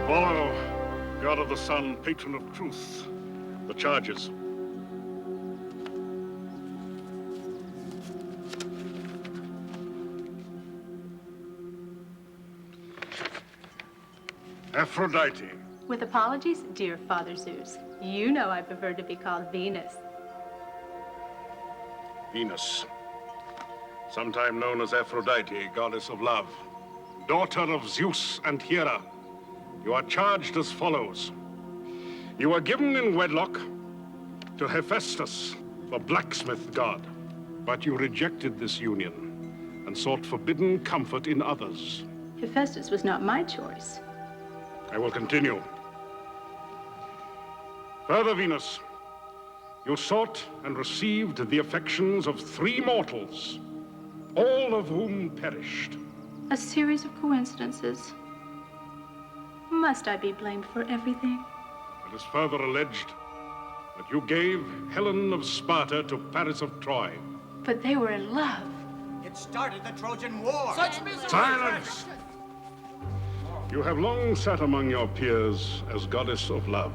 Apollo, god of the sun, patron of truth. The charges. Aphrodite. With apologies, dear Father Zeus. You know I prefer to be called Venus. Venus, sometime known as Aphrodite, goddess of love, daughter of Zeus and Hera. You are charged as follows. You were given in wedlock to Hephaestus, the blacksmith god, but you rejected this union and sought forbidden comfort in others. Hephaestus was not my choice. I will continue. Further, Venus, you sought and received the affections of 3 mortals, all of whom perished. A series of coincidences. Must I be blamed for everything? It is further alleged that you gave Helen of Sparta to Paris of Troy. But they were in love. It started the Trojan War. Such misery! Silence! You have long sat among your peers as goddess of love.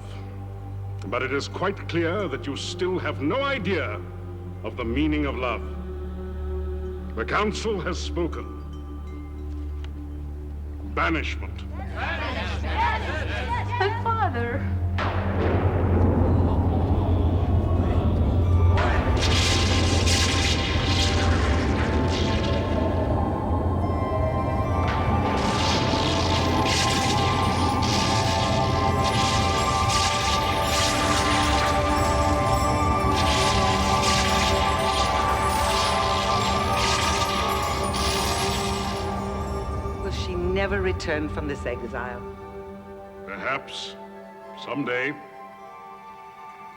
But it is quite clear that you still have no idea of the meaning of love. The council has spoken. Banishment. My father. Never return from this exile. Perhaps someday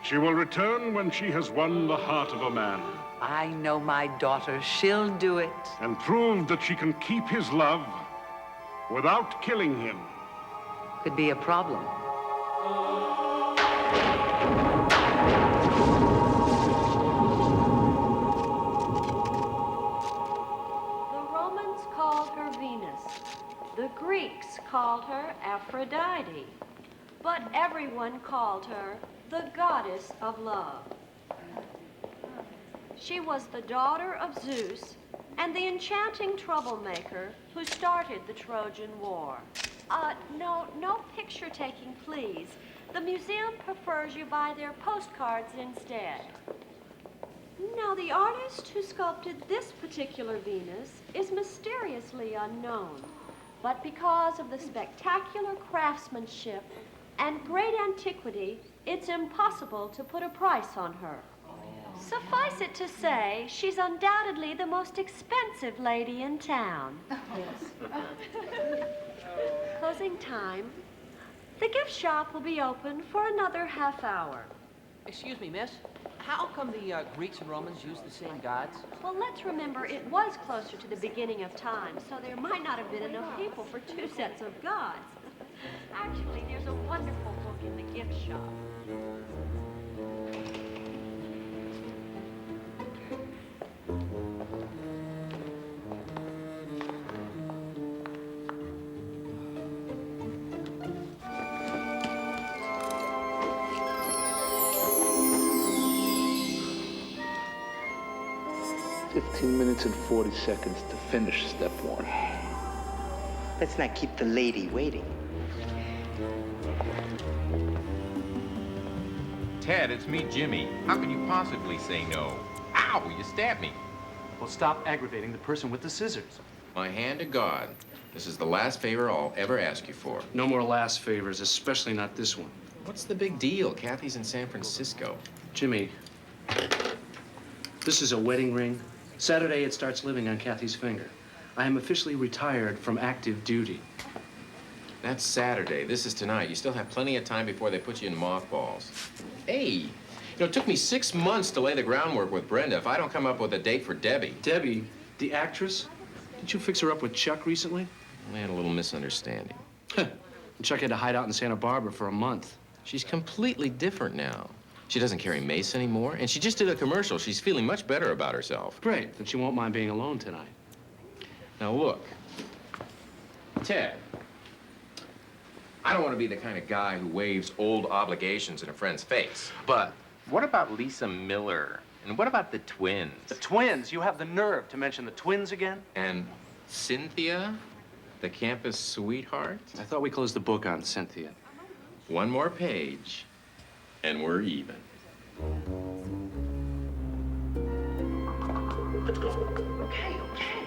she will return when she has won the heart of a man. I know my daughter. She'll do it. And prove that she can keep his love without killing him. Could be a problem. The Greeks called her Aphrodite, but everyone called her the goddess of love. She was the daughter of Zeus and the enchanting troublemaker who started the Trojan War. No picture taking, please. The museum prefers you buy their postcards instead. Now, the artist who sculpted this particular Venus is mysteriously unknown. But because of the spectacular craftsmanship and great antiquity, it's impossible to put a price on her. Suffice it to say, she's undoubtedly the most expensive lady in town. Yes. Closing time. The gift shop will be open for another half hour. Excuse me, miss. How come the Greeks and Romans used the same gods? Well, let's remember it was closer to the beginning of time, so there might not have been enough people for 2 sets of gods. Actually, there's a wonderful book in the gift shop. Minutes and 40 seconds to finish step 1. Let's not keep the lady waiting. Ted, it's me, Jimmy. How could you possibly say no? Ow, you stabbed me. Well, stop aggravating the person with the scissors. My hand to God. This is the last favor I'll ever ask you for. No more last favors, especially not this one. What's the big deal? Kathy's in San Francisco. Jimmy, this is a wedding ring. Saturday, it starts living on Kathy's finger. I am officially retired from active duty. That's Saturday. This is tonight. You still have plenty of time before they put you in mothballs. Hey, it took me 6 months to lay the groundwork with Brenda. If I don't come up with a date for Debbie. Debbie, the actress? Didn't you fix her up with Chuck recently? We had a little misunderstanding. Chuck had to hide out in Santa Barbara for a month. She's completely different now. She doesn't carry mace anymore, and she just did a commercial. She's feeling much better about herself. Great, then she won't mind being alone tonight. Now look, Ted, I don't want to be the kind of guy who waves old obligations in a friend's face. But What about Lisa Miller? And what about the twins? the twins, you have the nerve to mention the twins again? And Cynthia, the campus sweetheart? I thought we closed the book on Cynthia. One more page, and we're even. Okay, okay.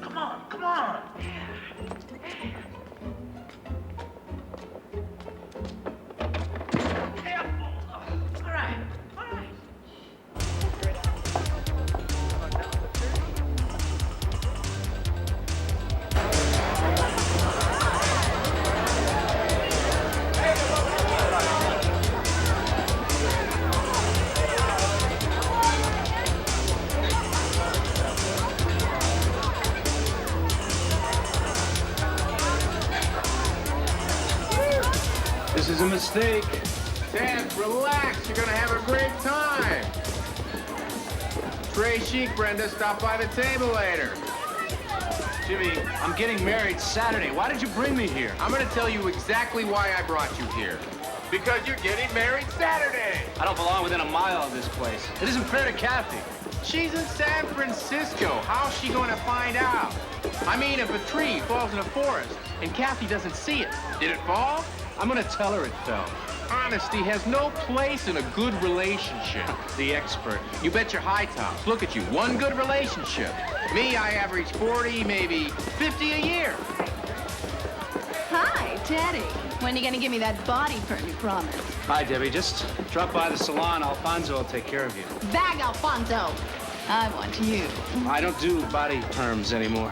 Come on, come on. Careful. All right, all right. This is a mistake. Dad, relax. You're gonna have a great time. Trey Chic, Brenda, stop by the table later. Jimmy, I'm getting married Saturday. Why did you bring me here? I'm gonna tell you exactly why I brought you here. Because you're getting married Saturday. I don't belong within a mile of this place. It isn't fair to Kathy. She's in San Francisco. How's she going to find out? I mean, if a tree falls in a forest and Kathy doesn't see it, did it fall? I'm gonna tell her it fell. Honesty has no place in a good relationship. The expert. You bet your high tops. Look at you, one good relationship. Me, I average 40, maybe 50 a year. Hi, Teddy. When are you gonna give me that body perm you promised? Hi, Debbie. Just drop by the salon. Alfonso will take care of you. Bag Alfonso. I want you. I don't do body perms anymore.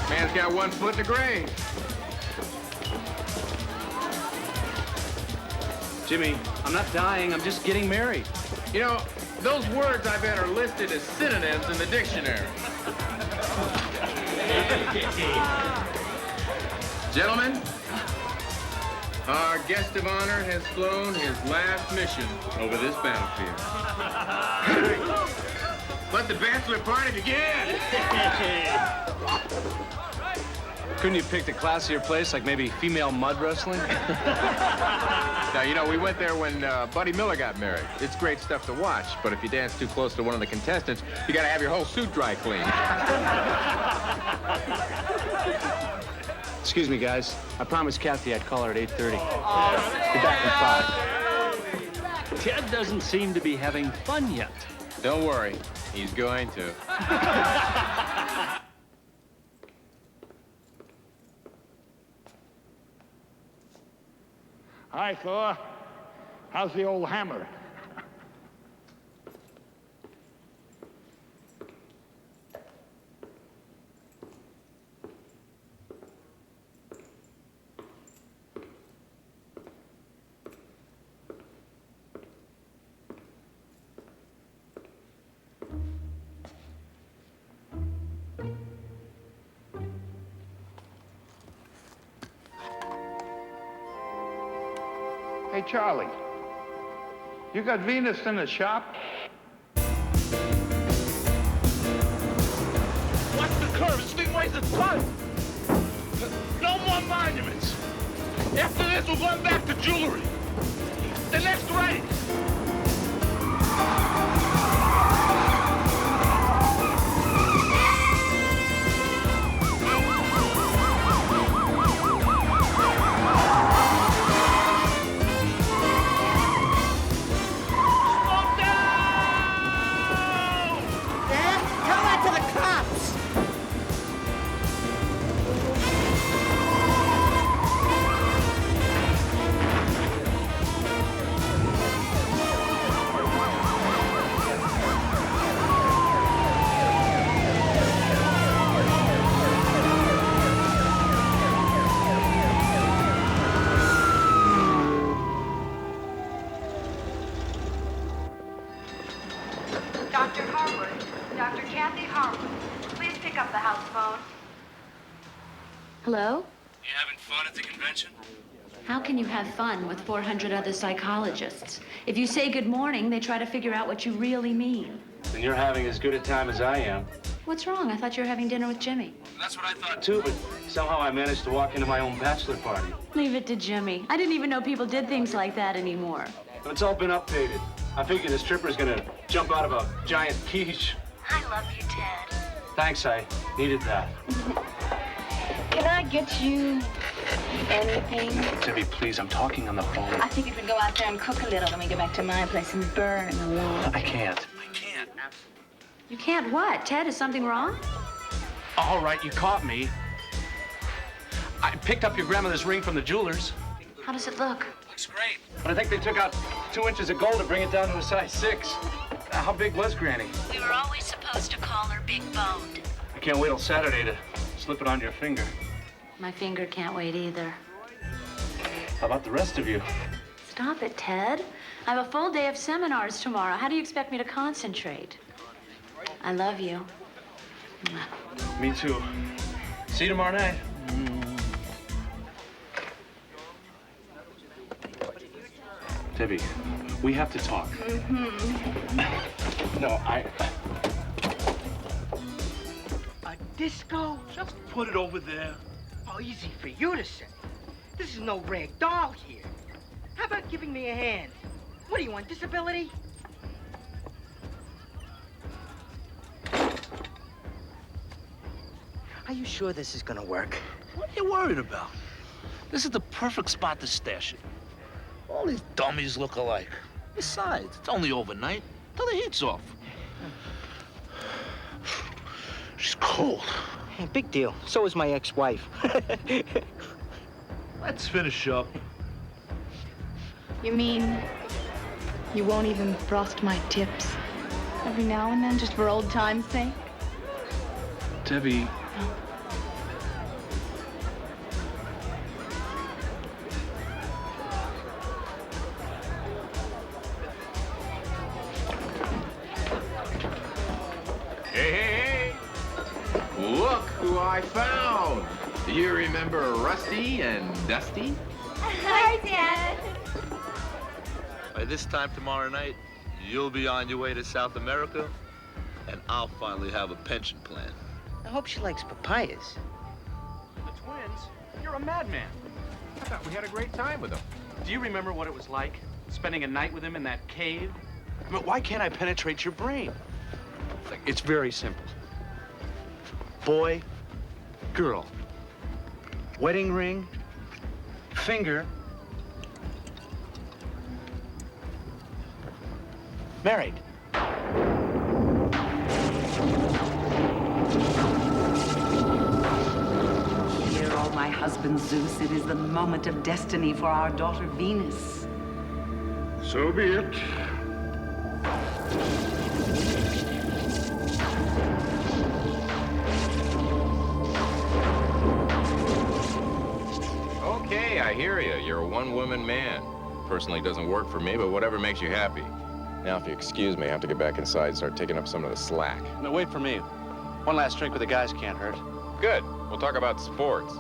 Man's got one foot in the grave. Jimmy, I'm not dying. I'm just getting married. You know, those words I bet are listed as synonyms in the dictionary. Gentlemen, our guest of honor has flown his last mission over this battlefield. Let the bachelor party begin! Couldn't you pick a classier place, like maybe female mud wrestling? Now, you know, we went there when Buddy Miller got married. It's great stuff to watch, but if you dance too close to one of the contestants, you gotta have your whole suit dry cleaned. Excuse me, guys. I promised Kathy I'd call her at 8:30. Be back in 5. Ted doesn't seem to be having fun yet. Don't worry, he's going to. Hi, Thor. How's the old hammer? Hey, Charlie, you got Venus in the shop? Watch the curve. This thing weighs a ton. No more monuments. After this, we're going back to jewelry. The next race. Hello? You having fun at the convention? How can you have fun with 400 other psychologists? If you say good morning, they try to figure out what you really mean. Then you're having as good a time as I am. What's wrong? I thought you were having dinner with Jimmy. That's what I thought too, but somehow I managed to walk into my own bachelor party. Leave it to Jimmy. I didn't even know people did things like that anymore. It's all been updated. I figure the stripper's gonna jump out of a giant quiche. I love you, Ted. Thanks, I needed that. Can I get you anything? Debbie, please, I'm talking on the phone. I think you could go out there and cook a little, then we go back to my place and burn the wall. I can't. You can't what? Ted, is something wrong? All right, you caught me. I picked up your grandmother's ring from the jeweler's. How does it look? Looks great. But I think they took out 2 inches of gold to bring it down to a size 6. How big was Granny? We were always supposed to call her big boned. I can't wait till Saturday to slip it on your finger. My finger can't wait either. How about the rest of you? Stop it, Ted. I have a full day of seminars tomorrow. How do you expect me to concentrate? I love you. Me too. See you tomorrow night. Debbie, we have to talk. No, A disco? Just put it over there. Oh, easy for you to say. This is no rag doll here. How about giving me a hand? What do you want, disability? Are you sure this is gonna work? What are you worried about? This is the perfect spot to stash it. All these dummies look alike. Besides, it's only overnight, till the heat's off. She's cold. Hey, big deal. So is my ex-wife. Let's finish up. You mean you won't even frost my tips every now and then, just for old time's sake? Debbie. Hey! Look who I found! Do you remember Rusty and Dusty? Hi, Dad. By this time tomorrow night, you'll be on your way to South America, and I'll finally have a pension plan. I hope she likes papayas. The twins? You're a madman. I thought we had a great time with them. Do you remember what it was like, spending a night with him in that cave? I mean, why can't I penetrate your brain? It's very simple. Boy, girl. Wedding ring, finger, married. Dear all my husband Zeus, it is the moment of destiny for our daughter Venus. So be it. Okay, I hear you. You're a one-woman man. Personally, doesn't work for me, but whatever makes you happy. Now, if you excuse me, I have to get back inside and start taking up some of the slack. No, wait for me. One last drink with the guys can't hurt. Good. We'll talk about sports.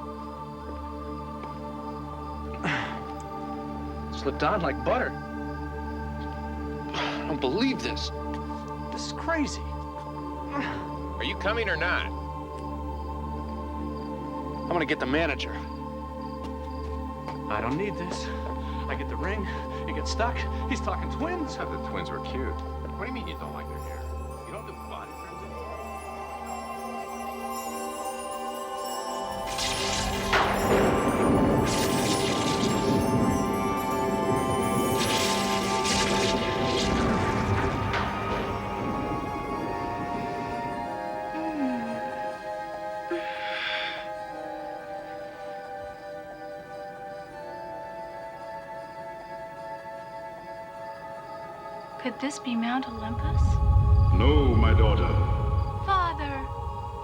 Slipped on like butter. I don't believe this. This is crazy. Are you coming or not? I'm gonna get the manager. I don't need this. I get the ring, you get stuck. He's talking twins. I thought the twins were cute. What do you mean you don't like their hair? You don't do body trims Could this be Mount Olympus? No, my daughter. Father!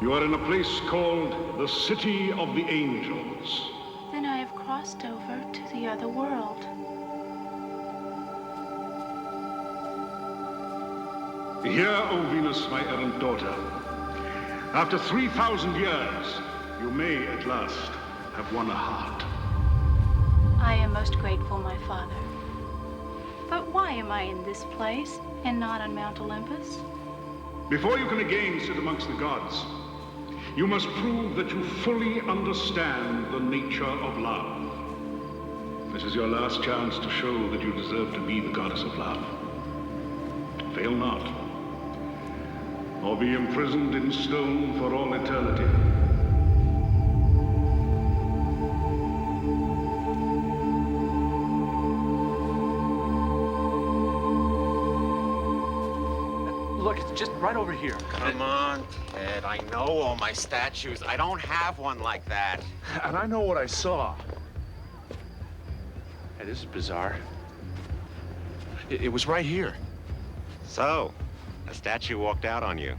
You are in a place called the City of the Angels. Then I have crossed over to the other world. Hear, O Venus, my errant daughter. After 3,000 years, you may at last have won a heart. I I am most grateful, my father. But why am I in this place and not on Mount Olympus? Before you can again sit amongst the gods, you must prove that you fully understand the nature of love. This is your last chance to show that you deserve to be the goddess of love. Fail not, or be imprisoned in stone for all eternity. Look, it's just right over here. Come on, Ted. I know all my statues. I don't have one like that. And I know what I saw. Hey, this is bizarre. It was right here. So, a statue walked out on you.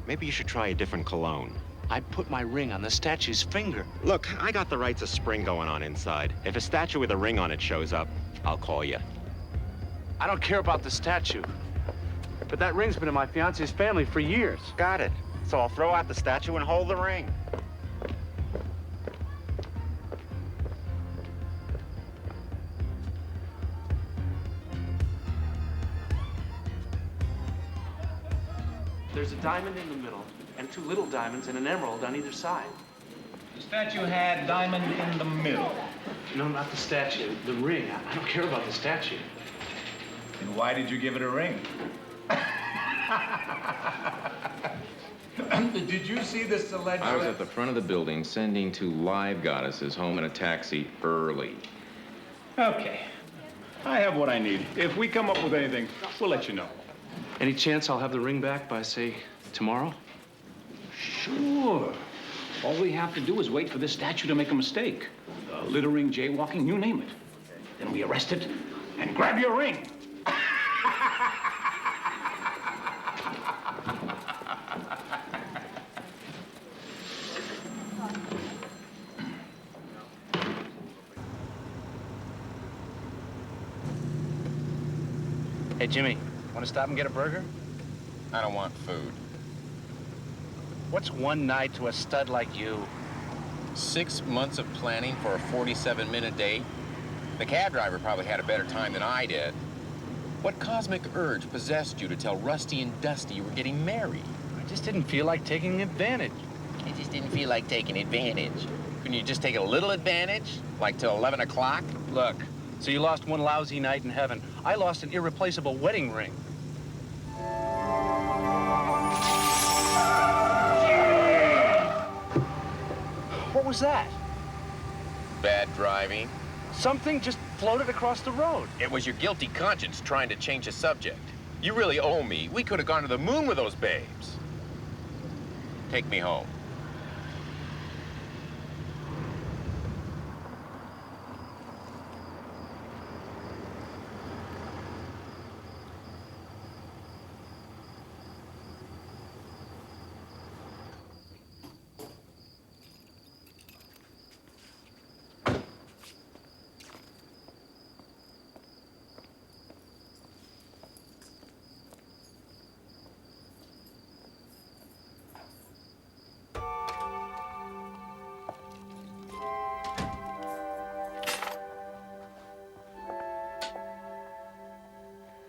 Maybe you should try a different cologne. I put my ring on the statue's finger. Look, I got the rights of spring going on inside. If a statue with a ring on it shows up, I'll call you. I don't care about the statue. But that ring's been in my fiance's family for years. Got it. So I'll throw out the statue and hold the ring. There's a diamond in the middle, and two little diamonds and an emerald on either side. The statue had diamond in the middle. No, not the statue. The ring. I don't care about the statue. And why did you give it a ring? Did you see the celestial? I was at the front of the building sending two live goddesses home in a taxi early. Okay. I have what I need. If we come up with anything, we'll let you know. Any chance I'll have the ring back by, say, tomorrow? Sure. All we have to do is wait for this statue to make a mistake. Littering, jaywalking, you name it. Then we arrest it and grab your ring. Hey, Jimmy, want to stop and get a burger? I don't want food. What's one night to a stud like you? 6 months of planning for a 47-minute date? The cab driver probably had a better time than I did. What cosmic urge possessed you to tell Rusty and Dusty you were getting married? I just didn't feel like taking advantage. I just didn't feel like taking advantage. Couldn't you just take a little advantage? Like till 11 o'clock? Look, so you lost one lousy night in heaven. I lost an irreplaceable wedding ring. What was that? Bad driving. Something just floated across the road. It was your guilty conscience trying to change the subject. You really owe me. We could have gone to the moon with those babes. Take me home.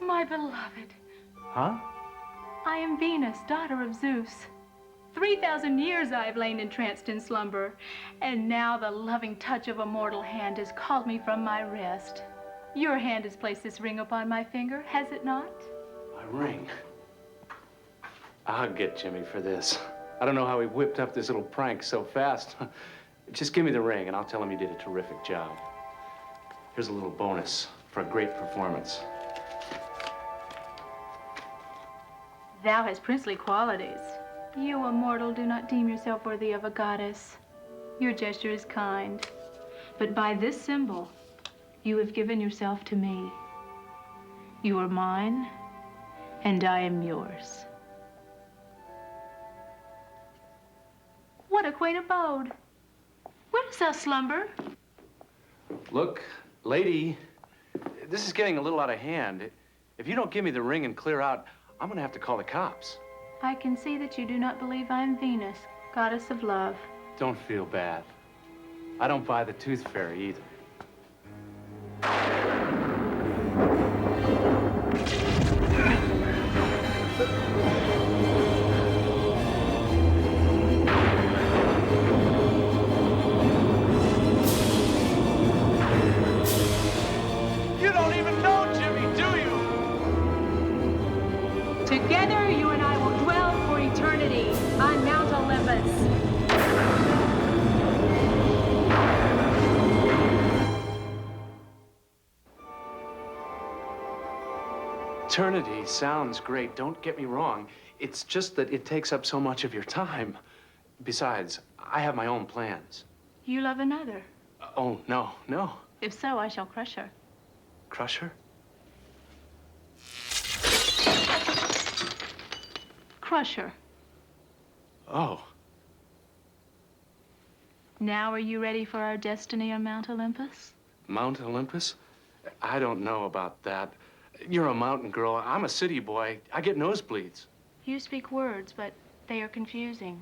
My beloved. Huh? I am Venus, daughter of Zeus. 3,000 years I have lain entranced in slumber, and now the loving touch of a mortal hand has called me from my rest. Your hand has placed this ring upon my finger, has it not? My ring? I'll get Jimmy for this. I don't know how he whipped up this little prank so fast. Just give me the ring, and I'll tell him you did a terrific job. Here's a little bonus for a great performance. Thou hast princely qualities. You, a mortal, do not deem yourself worthy of a goddess. Your gesture is kind. But by this symbol, you have given yourself to me. You are mine, and I am yours. What a quaint abode. Where dost thou slumber? Look, lady, this is getting a little out of hand. If you don't give me the ring and clear out, I'm gonna have to call the cops. I can see that you do not believe I am Venus, goddess of love. Don't feel bad. I don't buy the tooth fairy either. You don't even know Jimmy, do you? Together, you and I will dwell for eternity on Mount Olympus. Eternity sounds great, don't get me wrong. It's just that it takes up so much of your time. Besides, I have my own plans. You love another. Oh, no, no. If so, I shall crush her. Crush her? Crush her. Oh. Now are you ready for our destiny on Mount Olympus? Mount Olympus? I don't know about that. You're a mountain girl. I'm a city boy. I get nosebleeds. You speak words, but they are confusing.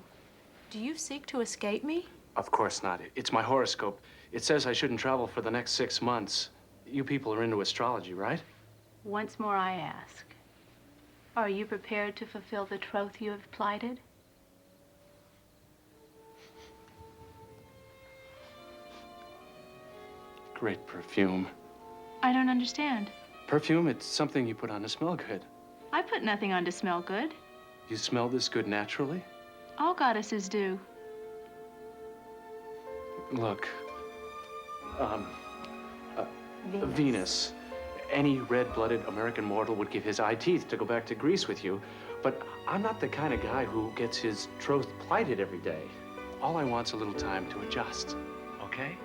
Do you seek to escape me? Of course not. It's my horoscope. It says I shouldn't travel for the next 6 months. You people are into astrology, right? Once more I ask. Are you prepared to fulfill the troth you have plighted? Great perfume. I don't understand. Perfume, it's something you put on to smell good. I put nothing on to smell good. You smell this good naturally? All goddesses do. Look, Venus. Any red-blooded American mortal would give his eye teeth to go back to Greece with you, but I'm not the kind of guy who gets his troth plighted every day. All I want's a little time to adjust, okay?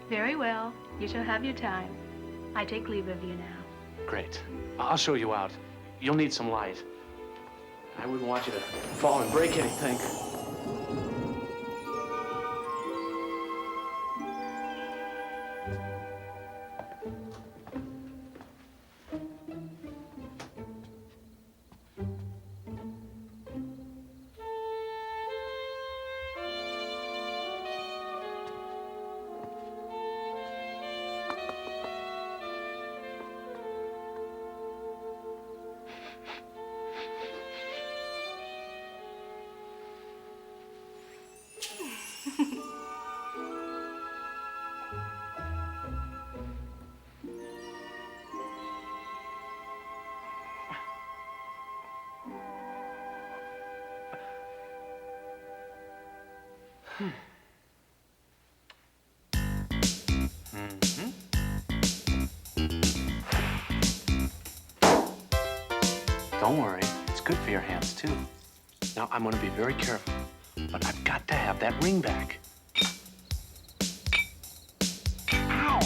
Very well. You shall have your time. I take leave of you now. Great. I'll show you out. You'll need some light. I wouldn't want you to fall and break anything. Don't worry, it's good for your hands, too. Now, I'm gonna be very careful, but I've got to have that ring back. Ow!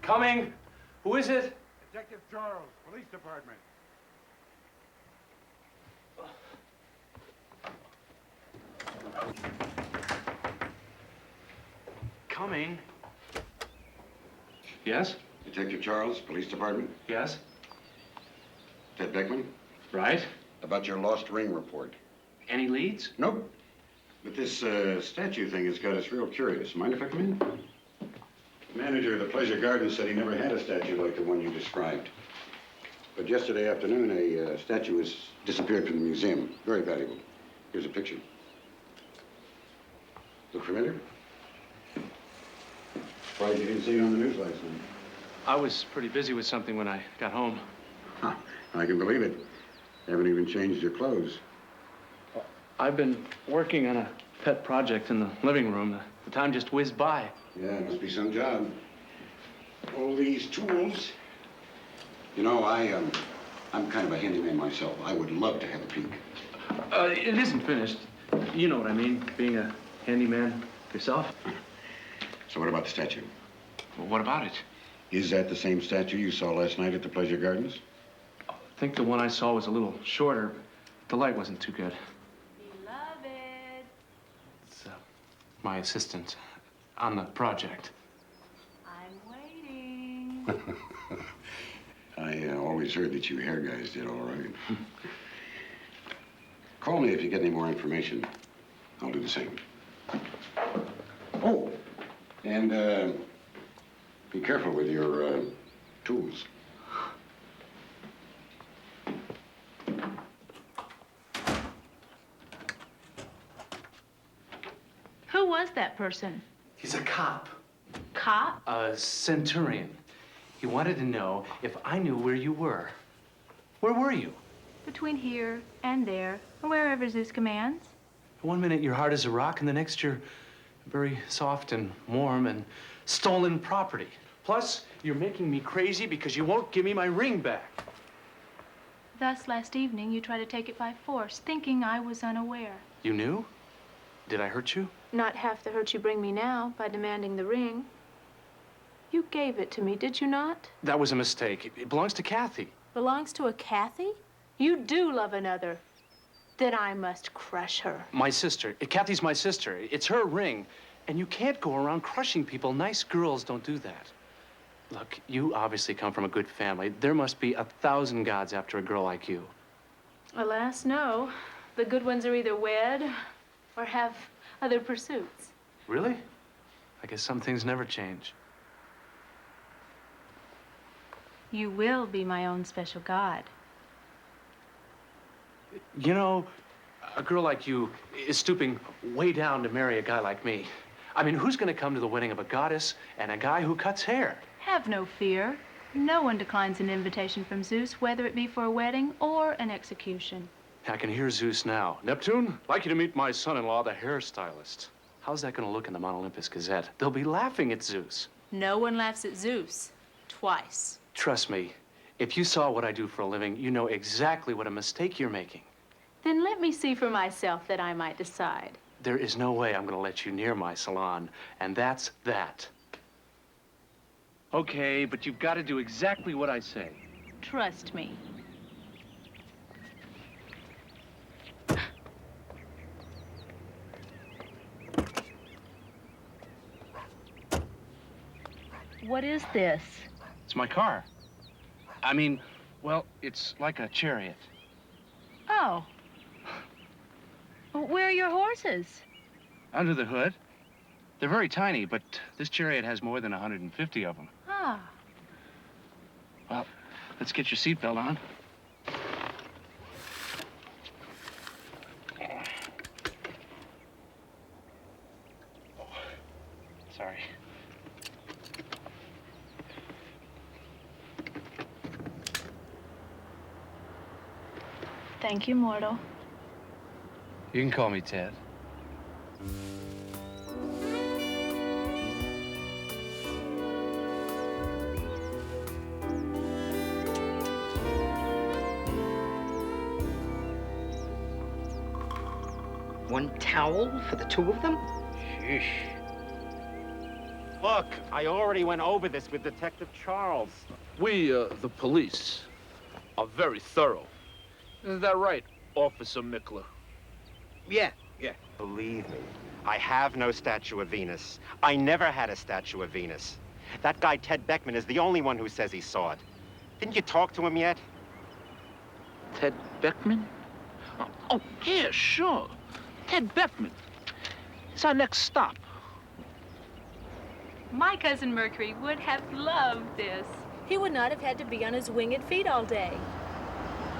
Coming. Who is it? Detective Charles, Police Department. Coming. Yes? Detective Charles, Police Department. Yes? Ted Beckman. Right. About your lost ring report. Any leads? Nope. But this statue thing has got us real curious. Mind if I come in? The manager of the Pleasure Garden said he never had a statue like the one you described. But yesterday afternoon, a statue was disappeared from the museum. Very valuable. Here's a picture. Look familiar? Surprised you didn't see it on the news last night. I was pretty busy with something when I got home. Huh. I can believe it. You haven't even changed your clothes. I've been working on a pet project in the living room. The time just whizzed by. Yeah, it must be some job. All these tools. You know, I'm kind of a handyman myself. I would love to have a peek. It isn't finished. You know what I mean, being a handyman yourself. So what about the statue? Well, what about it? Is that the same statue you saw last night at the Pleasure Gardens? I think the one I saw was a little shorter. The light wasn't too good. Beloved. It's my assistant on the project. I'm waiting. I always heard that you hair guys did all right. Call me if you get any more information. I'll do the same. Oh, and be careful with your tools. Who was that person? He's a cop. Cop? A centurion. He wanted to know if I knew where you were. Where were you? Between here and there, or wherever Zeus commands. One minute you're hard as a rock, and the next you're very soft and warm and stolen property. Plus, you're making me crazy because you won't give me my ring back. Thus, last evening, you tried to take it by force, thinking I was unaware. You knew? Did I hurt you? Not half the hurt you bring me now by demanding the ring. You gave it to me, did you not? That was a mistake. It belongs to Kathy. Belongs to a Kathy? You do love another. Then I must crush her. My sister. Kathy's my sister. It's her ring. And you can't go around crushing people. Nice girls don't do that. Look, you obviously come from a good family. There must be 1,000 gods after a girl like you. Alas, no. The good ones are either wed or have other pursuits. Really? I guess some things never change. You will be my own special god. You know, a girl like you is stooping way down to marry a guy like me. I mean, who's going to come to the wedding of a goddess and a guy who cuts hair? Have no fear. No one declines an invitation from Zeus, whether it be for a wedding or an execution. I can hear Zeus now. Neptune, I'd like you to meet my son-in-law, the hairstylist. How's that going to look in the Mount Olympus Gazette? They'll be laughing at Zeus. No one laughs at Zeus. Twice. Trust me, if you saw what I do for a living, you know exactly what a mistake you're making. Then let me see for myself that I might decide. There is no way I'm going to let you near my salon, and that's that. Okay, but you've got to do exactly what I say. Trust me. What is this? It's my car. I mean, well, it's like a chariot. Oh. Where are your horses? Under the hood. They're very tiny, but this chariot has more than 150 of them. Ah. Well, let's get your seatbelt on. Sorry. Thank you, mortal. You can call me Ted. One towel for the two of them? Sheesh. Look, I already went over this with Detective Charles. We, the police, are very thorough. Isn't that right, Officer Mickler? Yeah. Believe me, I have no statue of Venus. I never had a statue of Venus. That guy, Ted Beckman, is the only one who says he saw it. Didn't you talk to him yet? Ted Beckman? Oh, yeah, sure. Ted Beckman. It's our next stop. My cousin Mercury would have loved this. He would not have had to be on his winged feet all day.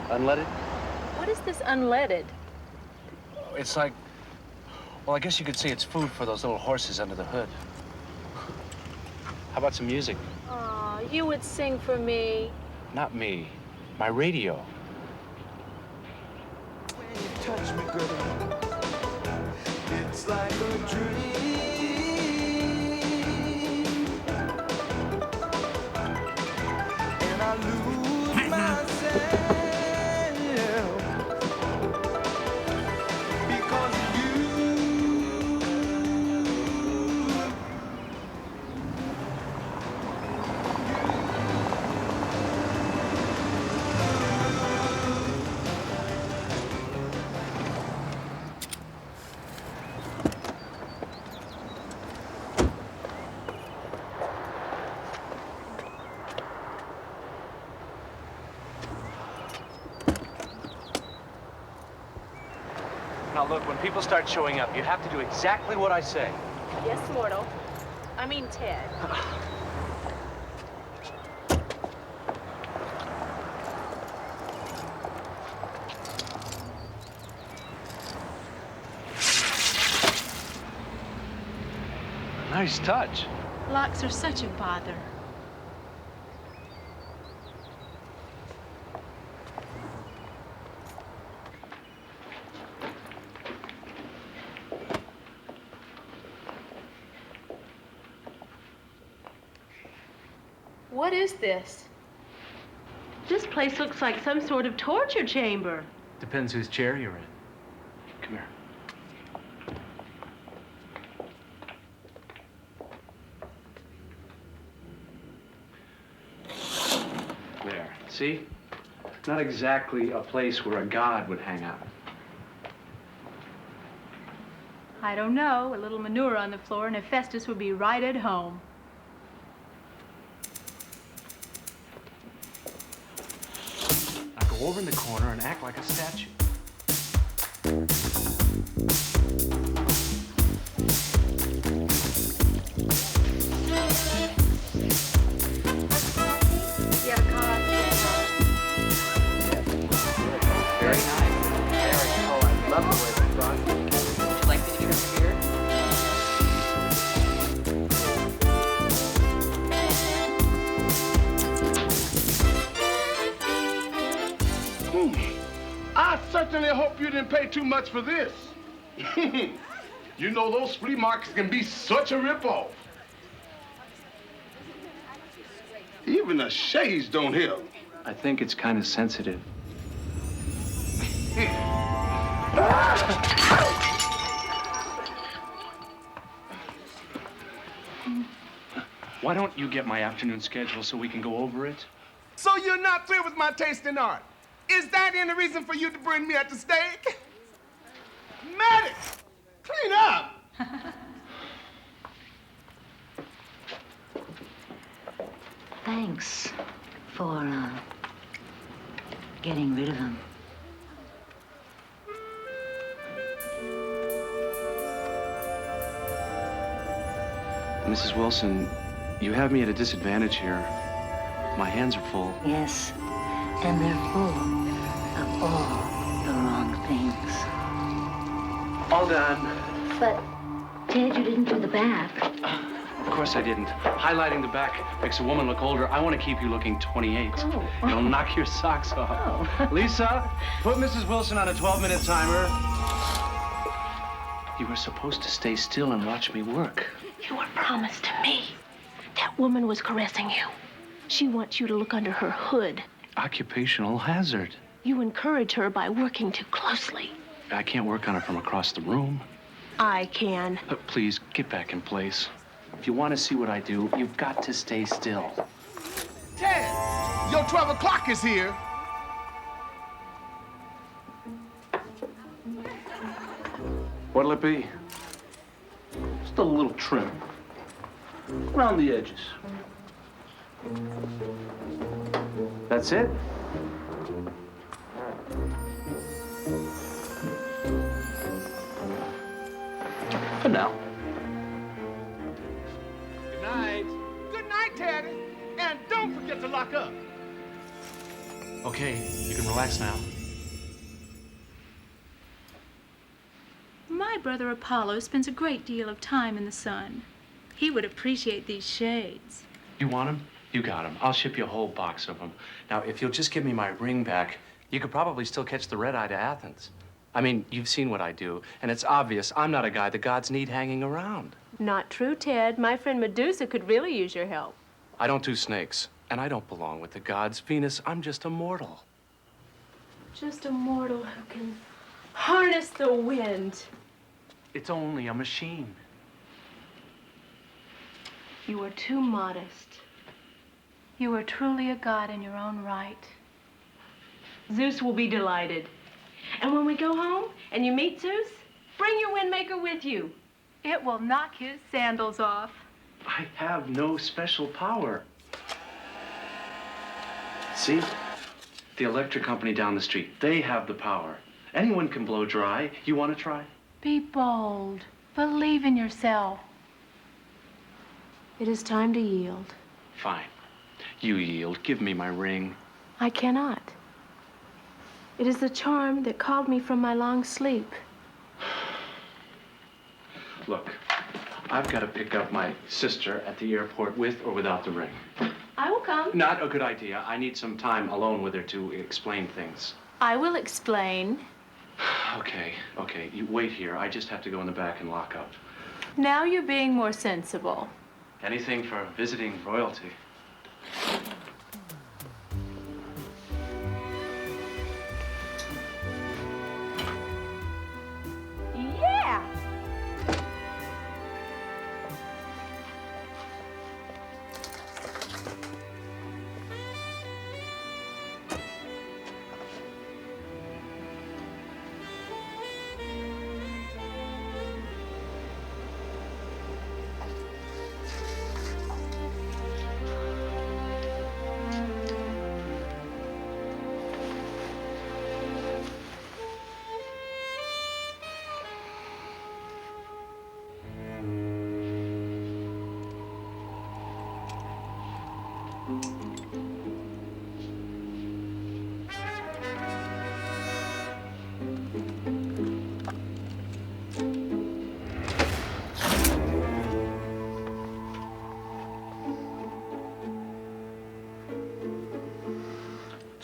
Unleaded? What is this unleaded? It's like, well, I guess you could say it's food for those little horses under the hood. How about some music? Aw, you would sing for me. Not me. My radio. When you touch me, girl, it's like a dream. And I lose myself because of you. Now look, when people start showing up, you have to do exactly what I say. Yes, mortal. I mean Ted. Nice touch. Locks are such a bother. What is this? This place looks like some sort of torture chamber. Depends whose chair you're in. Come here. There. See? Not exactly a place where a god would hang out. I don't know. A little manure on the floor and Hephaestus would be right at home. Now go over in the corner and act like a statue. You have a card? Very nice. Very cool. I love the way it's done. Would you like me to give you a beer? I certainly hope you didn't pay too much for this. You know, those flea markets can be such a ripoff. Even the shades don't help. I think it's kind of sensitive. Why don't you get my afternoon schedule so we can go over it? So you're not through with my taste in art? Is that any reason for you to bring me at the stake? Maddox, clean up! Thanks for getting rid of him. Mrs. Wilson, you have me at a disadvantage here. My hands are full. Yes, and they're full of all the wrong things. All done. But, Ted, you didn't do the back. Of course I didn't. Highlighting the back makes a woman look older. I want to keep you looking 28. Oh. It'll knock your socks off. Oh. Lisa, put Mrs. Wilson on a 12-minute timer. You were supposed to stay still and watch me work. You were promised to me. That woman was caressing you. She wants you to look under her hood. Occupational hazard. You encourage her by working too closely. I can't work on it from across the room. I can. Please, get back in place. If you want to see what I do, you've got to stay still. Ted, your 12 o'clock is here. What'll it be? Just a little trim. Around the edges. That's it? For now. Good night. Good night, Teddy. And don't forget to lock up. Okay, you can relax now. My brother Apollo spends a great deal of time in the sun. He would appreciate these shades. You want him? You got them. I'll ship you a whole box of them. Now, if you'll just give me my ring back, you could probably still catch the red eye to Athens. I mean, you've seen what I do, and it's obvious I'm not a guy the gods need hanging around. Not true, Ted. My friend Medusa could really use your help. I don't do snakes, and I don't belong with the gods. Venus, I'm just a mortal. Just a mortal who can harness the wind. It's only a machine. You are too modest. You are truly a god in your own right. Zeus will be delighted. And when we go home and you meet Zeus, bring your windmaker with you. It will knock his sandals off. I have no special power. See? The electric company down the street, they have the power. Anyone can blow dry. You want to try? Be bold. Believe in yourself. It is time to yield. Fine. You yield. Give me my ring. I cannot. It is the charm that called me from my long sleep. Look, I've got to pick up my sister at the airport with or without the ring. I will come. Not a good idea. I need some time alone with her to explain things. I will explain. Okay. You wait here. I just have to go in the back and lock up. Now you're being more sensible. Anything for visiting royalty. Yeah!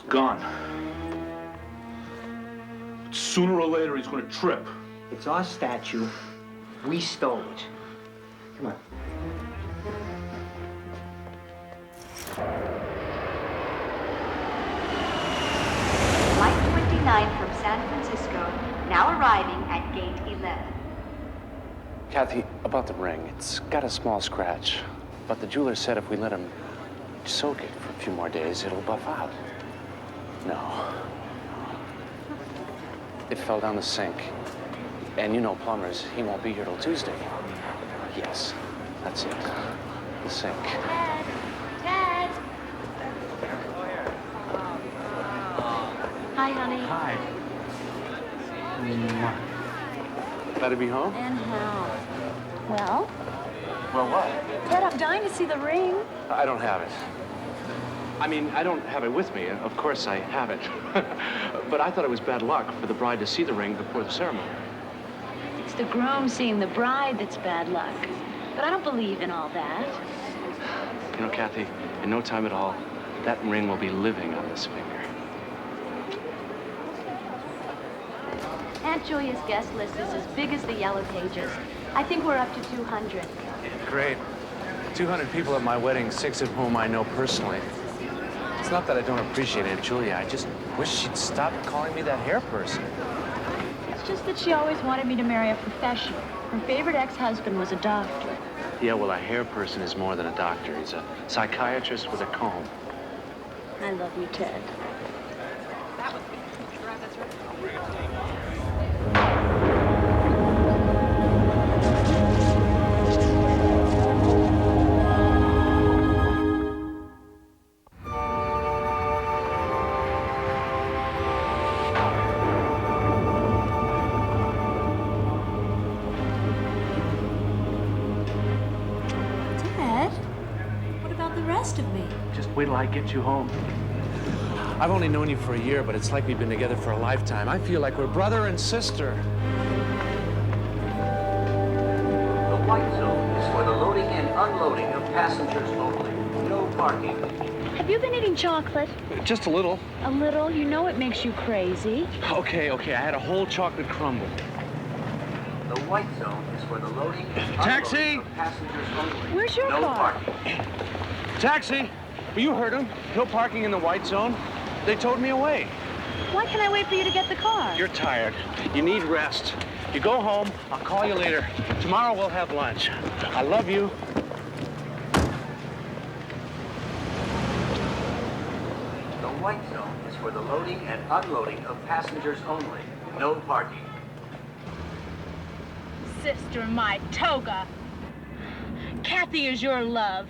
Gone. Sooner or later, he's gonna trip. It's our statue. We stole it. Come on. Flight 29 from San Francisco, now arriving at gate 11. Kathy, about the ring, it's got a small scratch. But the jeweler said if we let him soak it for a few more days, it'll buff out. No. It fell down the sink. And you know plumbers, he won't be here till Tuesday. Yes, that's it. The sink. Ted! Hi, honey. Hi. Glad to be home? And how? Well? Well, what? Ted, I'm dying to see the ring. I don't have it. I mean, I don't have it with me. Of course I have it. But I thought it was bad luck for the bride to see the ring before the ceremony. It's the groom seeing the bride that's bad luck. But I don't believe in all that. You know, Kathy, in no time at all, that ring will be living on this finger. Aunt Julia's guest list is as big as the Yellow Pages. I think we're up to 200. Great. 200 people at my wedding, 6 of whom I know personally. It's not that I don't appreciate Aunt Julia. I just wish she'd stop calling me that hair person. It's just that she always wanted me to marry a professional. Her favorite ex-husband was a doctor. Yeah, well, a hair person is more than a doctor. He's a psychiatrist with a comb. I love you, Ted. Wait till I get you home. I've only known you for a year, but it's like we've been together for a lifetime. I feel like we're brother and sister. The white zone is for the loading and unloading of passengers only. No parking. Have you been eating chocolate? Just a little. A little? You know it makes you crazy. Okay, I had a whole chocolate crumble. The white zone is for the loading and Taxi! unloading of passengers only. Where's your no car? parking. Taxi! Well, you heard him. No parking in the white zone. They towed me away. Why can't I wait for you to get the car? You're tired. You need rest. You go home. I'll call you later. Tomorrow we'll have lunch. I love you. The white zone is for the loading and unloading of passengers only. No parking. Sister, my toga. Kathy is your love.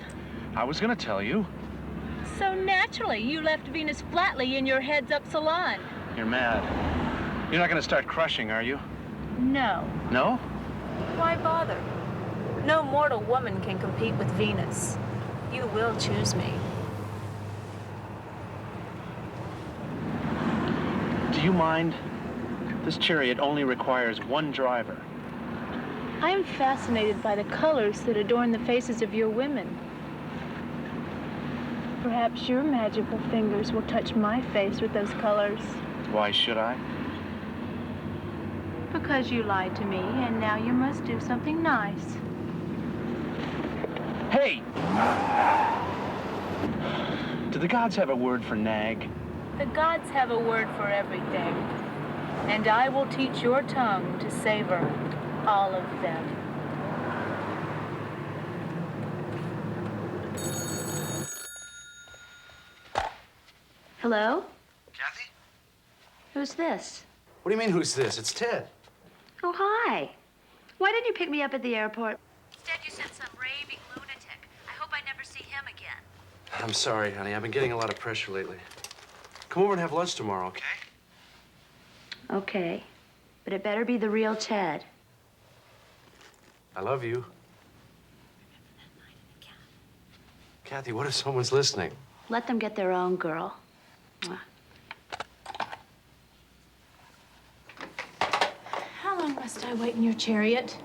I was gonna tell you. So naturally, you left Venus flatly in your heads-up salon. You're mad. You're not gonna start crushing, are you? No. No? Why bother? No mortal woman can compete with Venus. You will choose me. Do you mind? This chariot only requires one driver. I am fascinated by the colors that adorn the faces of your women. Perhaps your magical fingers will touch my face with those colors. Why should I? Because you lied to me, and now you must do something nice. Hey! Do the gods have a word for nag? The gods have a word for everything, and I will teach your tongue to savor all of them. Hello? Kathy? Who's this? What do you mean, who's this? It's Ted. Oh, hi. Why didn't you pick me up at the airport? Instead, you sent some raving lunatic. I hope I never see him again. I'm sorry, honey. I've been getting a lot of pressure lately. Come over and have lunch tomorrow, okay? Okay. But it better be the real Ted. I love you. Kathy, what if someone's listening? Let them get their own girl. Mwah. How long must I wait in your chariot?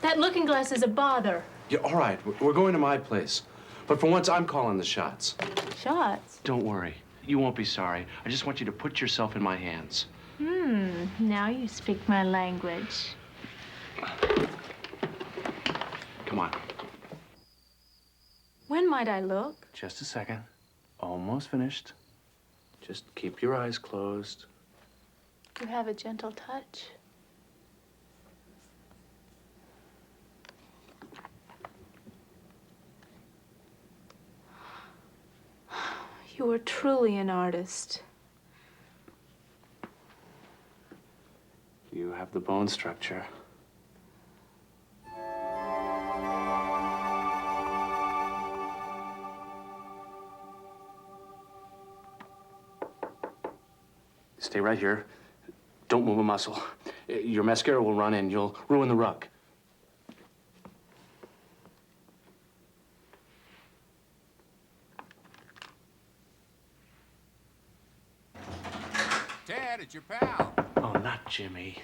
That looking glass is a bother. Yeah, all right. We're going to my place. But for once, I'm calling the shots. Shots? Don't worry. You won't be sorry. I just want you to put yourself in my hands. Now you speak my language. Come on. When might I look? Just a second. Almost finished. Just keep your eyes closed. You have a gentle touch. You are truly an artist. You have the bone structure. Stay right here. Don't move a muscle. Your mascara will run in. You'll ruin the rug. Ted, it's your pal. Oh, not Jimmy.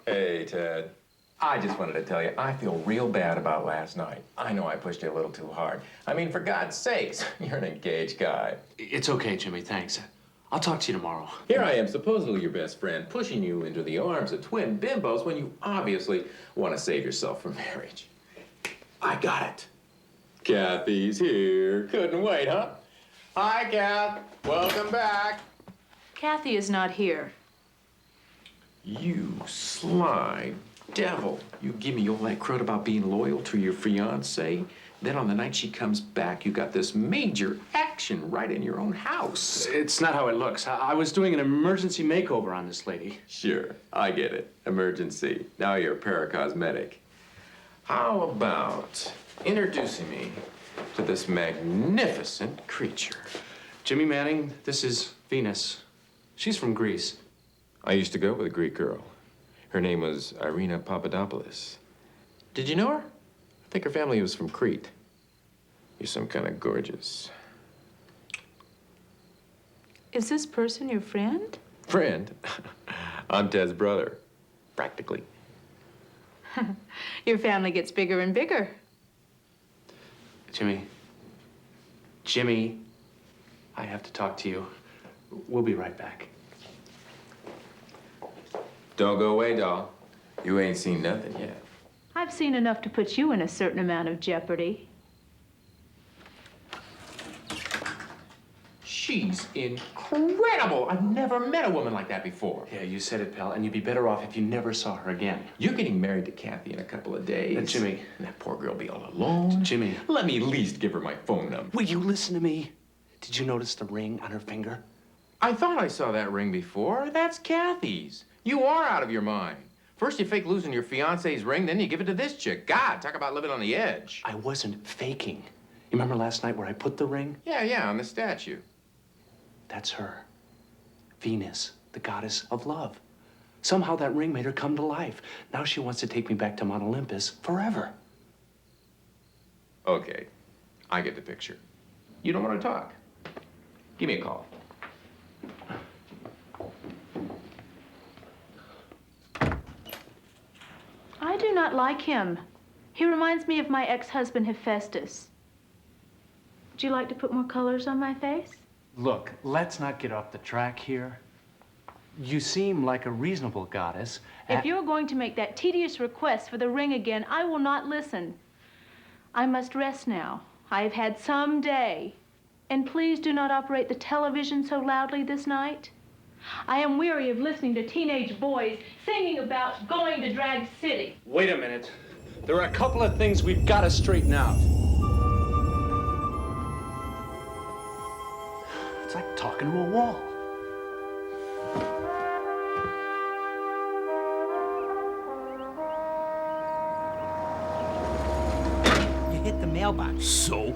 Hey, Ted. I just wanted to tell you, I feel real bad about last night. I know I pushed you a little too hard. I mean, for God's sakes, you're an engaged guy. It's okay, Jimmy, thanks. I'll talk to you tomorrow. Here I am, supposedly your best friend, pushing you into the arms of twin bimbos when you obviously want to save yourself from marriage. I got it. Kathy's here. Couldn't wait, huh? Hi, Kath. Welcome back. Kathy is not here. You sly devil. You give me all that crud about being loyal to your fiancée. Then on the night she comes back, you got this major action right in your own house. It's not how it looks. I was doing an emergency makeover on this lady. Sure, I get it. Emergency. Now you're a paracosmetic. How about introducing me to this magnificent creature? Jimmy Manning, this is Venus. She's from Greece. I used to go with a Greek girl. Her name was Irina Papadopoulos. Did you know her? I think her family was from Crete. You're some kind of gorgeous. Is this person your friend? Friend? I'm Ted's brother, practically. Your family gets bigger and bigger. Jimmy. Jimmy, I have to talk to you. We'll be right back. Don't go away, doll. You ain't seen nothing yet. I've seen enough to put you in a certain amount of jeopardy. She's incredible. I've never met a woman like that before. Yeah, you said it, pal, and you'd be better off if you never saw her again. You're getting married to Kathy in a couple of days. Jimmy. And that poor girl will be all alone. Jimmy. Let me at least give her my phone number. Will you listen to me? Did you notice the ring on her finger? I thought I saw that ring before. That's Kathy's. You are out of your mind. First you fake losing your fiance's ring, then you give it to this chick. God, talk about living on the edge. I wasn't faking. You remember last night where I put the ring? Yeah, on the statue. That's her. Venus, the goddess of love. Somehow that ring made her come to life. Now she wants to take me back to Mount Olympus forever. Okay, I get the picture. You don't want to talk. Give me a call. I do not like him. He reminds me of my ex-husband, Hephaestus. Would you like to put more colors on my face? Look, let's not get off the track here. You seem like a reasonable goddess. If you're going to make that tedious request for the ring again, I will not listen. I must rest now. I have had some day. And please do not operate the television so loudly this night. I am weary of listening to teenage boys singing about going to Drag City. Wait a minute. There are a couple of things we've got to straighten out. It's like talking to a wall. You hit the mailbox. So?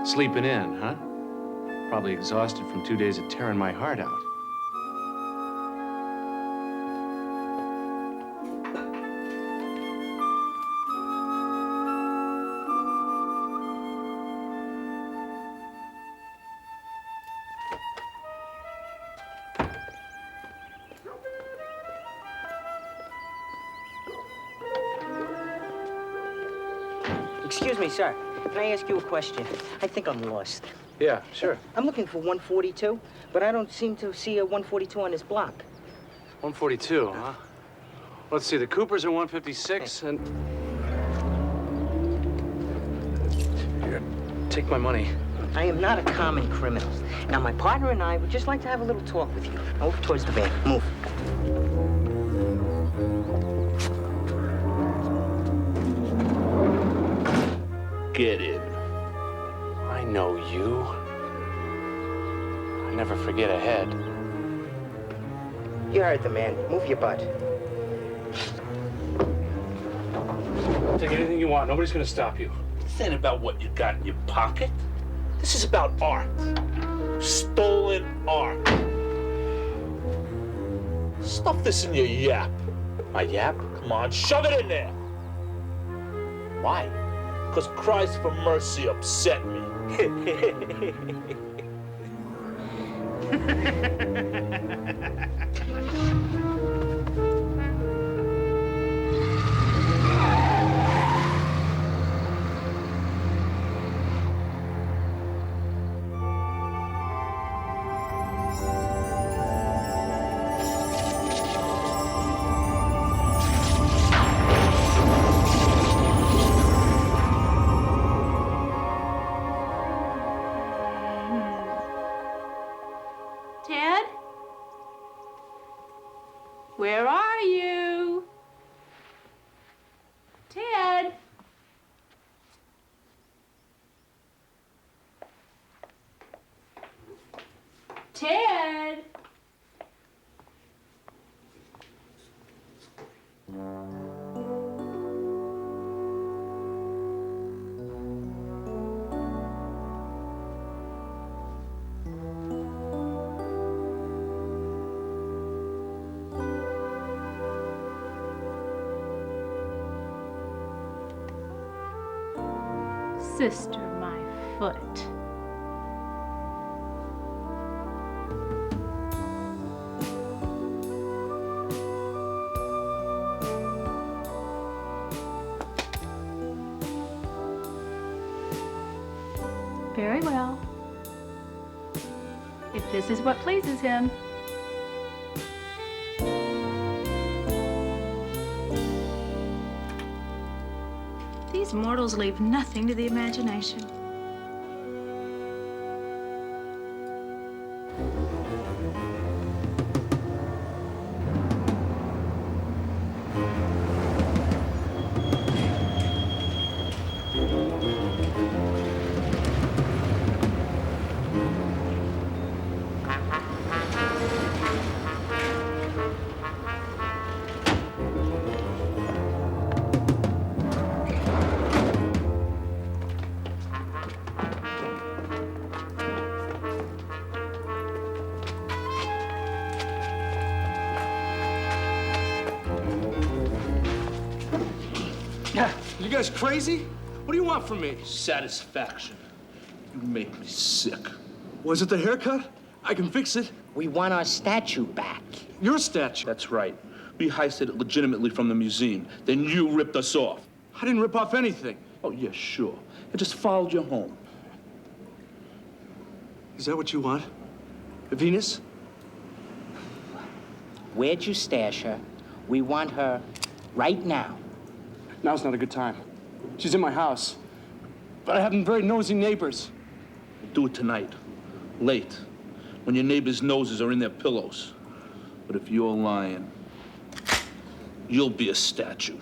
Sleeping in, huh? Probably exhausted from 2 days of tearing my heart out. Excuse me, sir. Can I ask you a question? I think I'm lost. Yeah, sure. I'm looking for 142, but I don't seem to see a 142 on this block. 142, huh? Let's see, the Coopers are 156, and... Here, take my money. I am not a common criminal. Now, my partner and I would just like to have a little talk with you. Over towards the van. Move. Get in. I know you. I never forget a head. You heard the man. Move your butt. Take anything you want. Nobody's gonna stop you. This ain't about what you got in your pocket. This is about art. Stolen art. Stuff this in your yap. My yap? Come on, shove it in there. Why? Because cries for mercy upset me. Ted? Where are you? Ted? Ted? sister my foot. Very well. If this is what pleases him. These mortals leave nothing to the imagination. You guys crazy? What do you want from me? Satisfaction. You make me sick. Was it the haircut? I can fix it. We want our statue back. Your statue? That's right. We heisted it legitimately from the museum. Then you ripped us off. I didn't rip off anything. Oh, yeah, sure. I just followed you home. Is that what you want? Venus? Where'd you stash her? We want her right now. Now's not a good time. She's in my house. But I have very nosy neighbors. Do it tonight. Late. When your neighbors' noses are in their pillows. But if you're lying, you'll be a statue.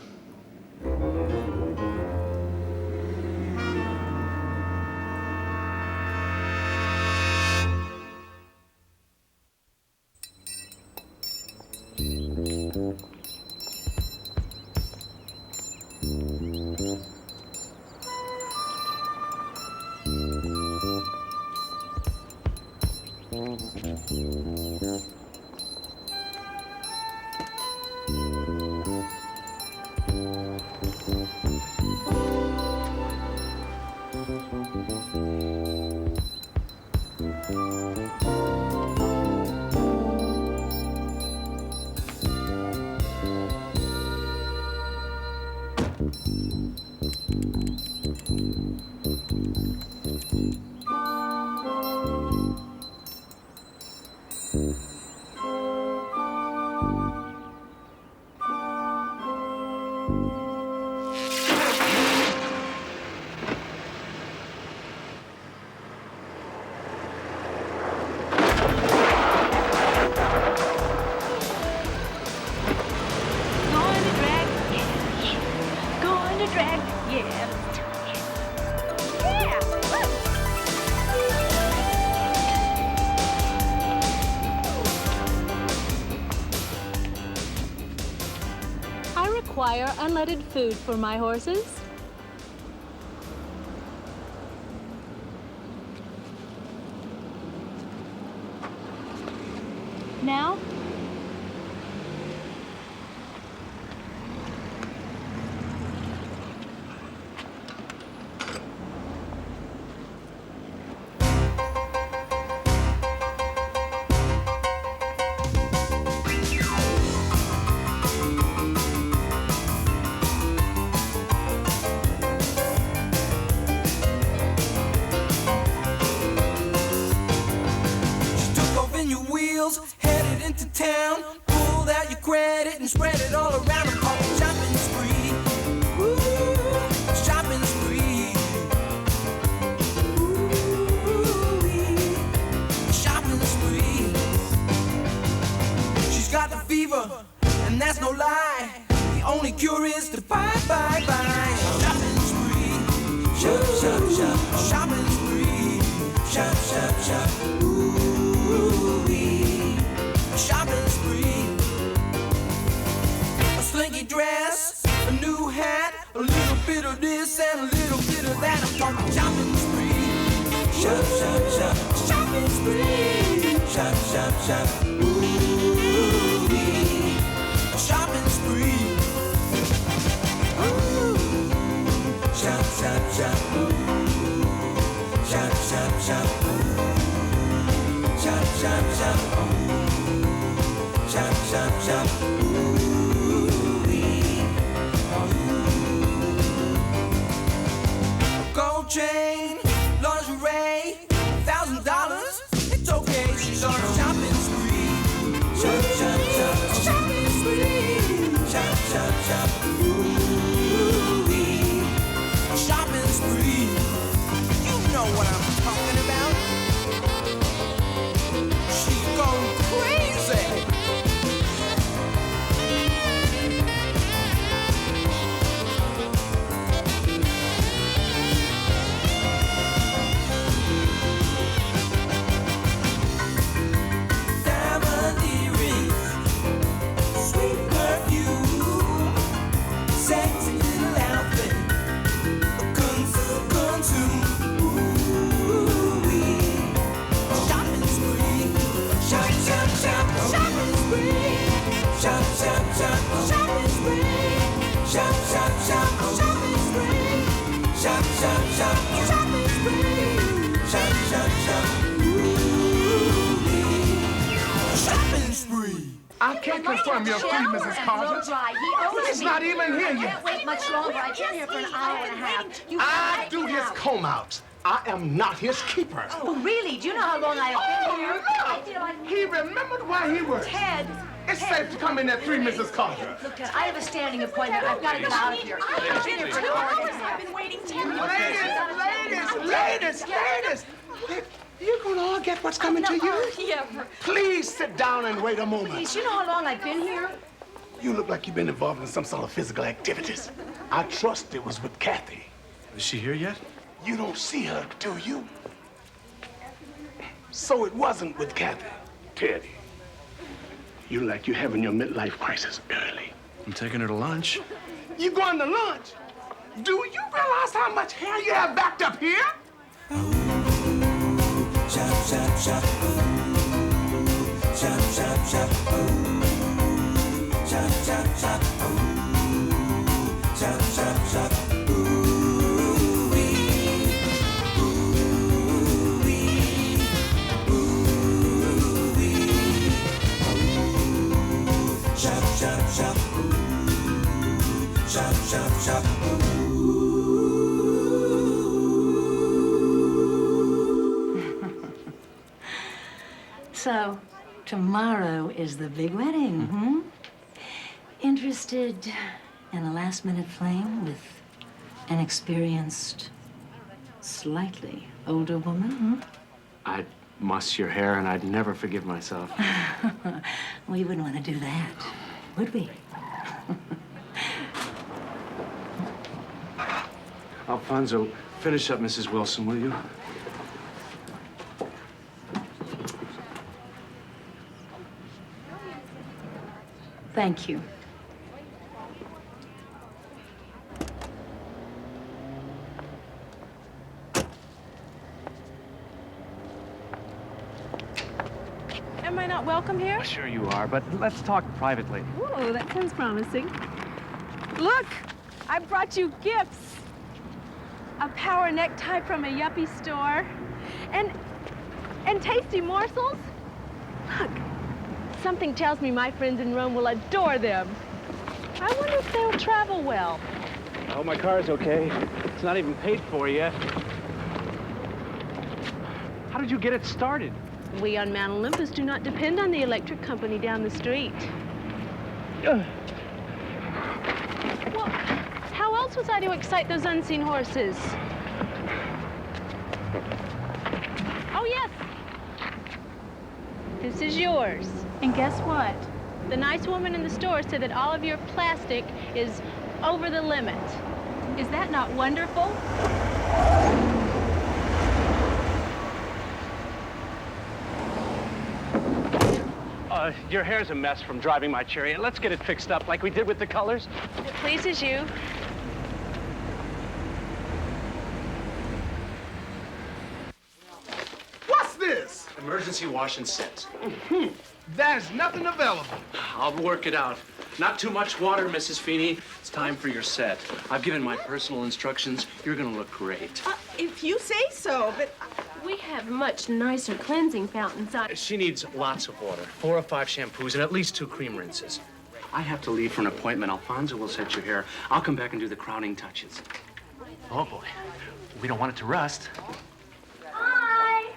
Unleaded food for my horses. Now, headed into town, pulled out your credit and spread it all around. I'm calling shopping spree. Ooh, shopping spree. Ooh, shopping spree. She's got the fever, and that's no lie. The only cure is to buy. Shopping spree. Shop, shop, shop. Shopping spree. Shop, shop, shop. Shopping spree. A slinky dress, a new hat, a little bit of this and a little bit of that. I'm talking shopping spree. Shop, shop, shop. Shopping spree. Shop, shop, shop. Ooh-wee. A shopping spree. Ooh. Shop, shop, shop. Ooh. shop, shop, shop, shop, shop, shop, shop, shop, gold chain, lingerie, $1,000. It's okay, she's on a shopping spree. Shop, shop, shop, shopping spree. Shop, shop, shop, shopping spree. You know what I'm talking about. She's gone crazy. Diamond earrings, sweet perfume, sexy little outfit, consume. Ooh-wee. Shopping spree, shop, shop, shop, shopping spree, shop, shop, shop, shopping spree, shop, shop, shop, shopping spree, shop, shop, shop, shopping spree, shop, shop, shop, ooh-wee. Shopping spree. I can't confirm you're free, Mrs. Carter. He's not even here yet. Can't wait much longer. I've been here for an hour and a half. I do his comb outs. I am not his keeper. Oh, really? Do you know how long I have been here? Look. He remembered why he works. Ted. It's safe to come in at 3, Mrs. Carter. Look, Ted, I have a standing appointment. I've got to get out of here. I've been here for 2 hours. I've been waiting 10 minutes. Ladies. You're gonna all get what's coming to you. Yeah. Please sit down and wait a moment. Please, you know how long I've been here? You look like you've been involved in some sort of physical activities. I trust it was with Kathy. Is she here yet? You don't see her, do you? So it wasn't with Kathy. Teddy, you look like you're having your midlife crisis early. I'm taking her to lunch. You going to lunch? Do you realize how much hair you have backed up here? Shop, shop, shop, shop, shop, shop, shop, shop, shop, shop, shop, shop, ooh-wee, ooh-wee, ooh-wee, shop, shop, shop, shop, shop, shop, So, tomorrow is the big wedding, hmm? Interested in a last-minute fling with an experienced, slightly older woman, hmm? I'd muss your hair and I'd never forgive myself. We wouldn't want to do that, would we? Alfonso, finish up Mrs. Wilson, will you? Thank you. Am I not welcome here? Sure you are, but let's talk privately. Ooh, that sounds promising. Look, I brought you gifts. A power necktie from a yuppie store. And tasty morsels. Look, something tells me my friends in Rome will adore them. I wonder if they'll travel well. I hope my car's okay. It's not even paid for yet. How did you get it started? We on Mount Olympus do not depend on the electric company down the street. Well, how else was I to excite those unseen horses? Oh, yes. This is yours. And guess what? The nice woman in the store said that all of your plastic is over the limit. Is that not wonderful? Your hair's a mess from driving my chariot. Let's get it fixed up like we did with the colors. It pleases you. What's this? Emergency wash and set. There's nothing available. I'll work it out. Not too much water, Mrs. Feeney. It's time for your set. I've given my personal instructions. You're gonna look great. If you say so, but We have much nicer cleansing fountains. She needs lots of water, 4 or 5 shampoos, and at least 2 cream rinses. I have to leave for an appointment. Alfonso will set your hair. I'll come back and do the crowning touches. Oh, boy. We don't want it to rust. Hi.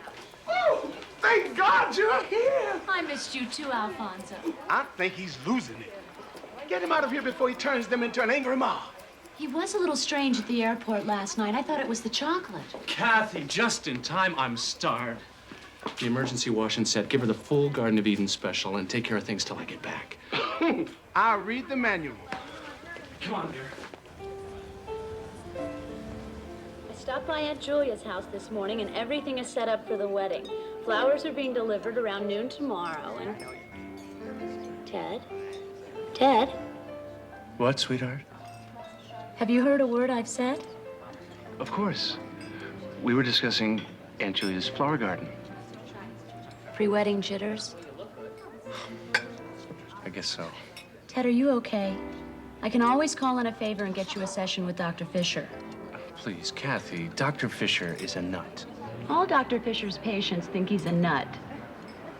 Oh, thank God you're here. I missed you too, Alfonso. I think he's losing it. Get him out of here before he turns them into an angry mob. He was a little strange at the airport last night. I thought it was the chocolate. Kathy, just in time. I'm starved. The emergency wash and set. Give her the full Garden of Eden special and take care of things till I get back. I'll read the manual. Come on, dear. I stopped by Aunt Julia's house this morning, and everything is set up for the wedding. Flowers are being delivered around noon tomorrow, and... Ted? What, sweetheart? Have you heard a word I've said? Of course. We were discussing Aunt Julia's flower garden. Pre-wedding jitters? I guess so. Ted, are you okay? I can always call in a favor and get you a session with Dr. Fisher. Please, Kathy, Dr. Fisher is a nut. All Dr. Fisher's patients think he's a nut.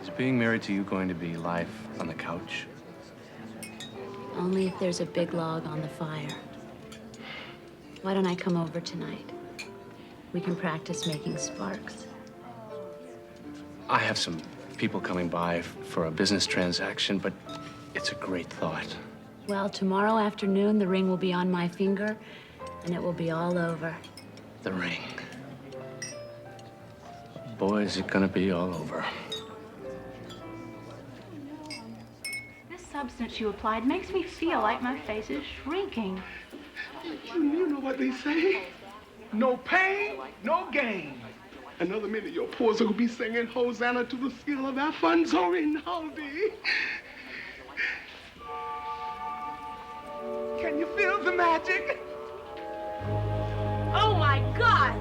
Is being married to you going to be life on the couch? Only if there's a big log on the fire. Why don't I come over tonight? We can practice making sparks. I have some people coming by for a business transaction, but it's a great thought. Well, tomorrow afternoon, the ring will be on my finger, and it will be all over. The ring. Boy, is it gonna be all over. This substance you applied makes me feel like my face is shrinking. You know what they say? No pain, no gain. Another minute, your pores will be singing Hosanna to the skill of Alfonso Rinaldi. Can you feel the magic? Oh, my God!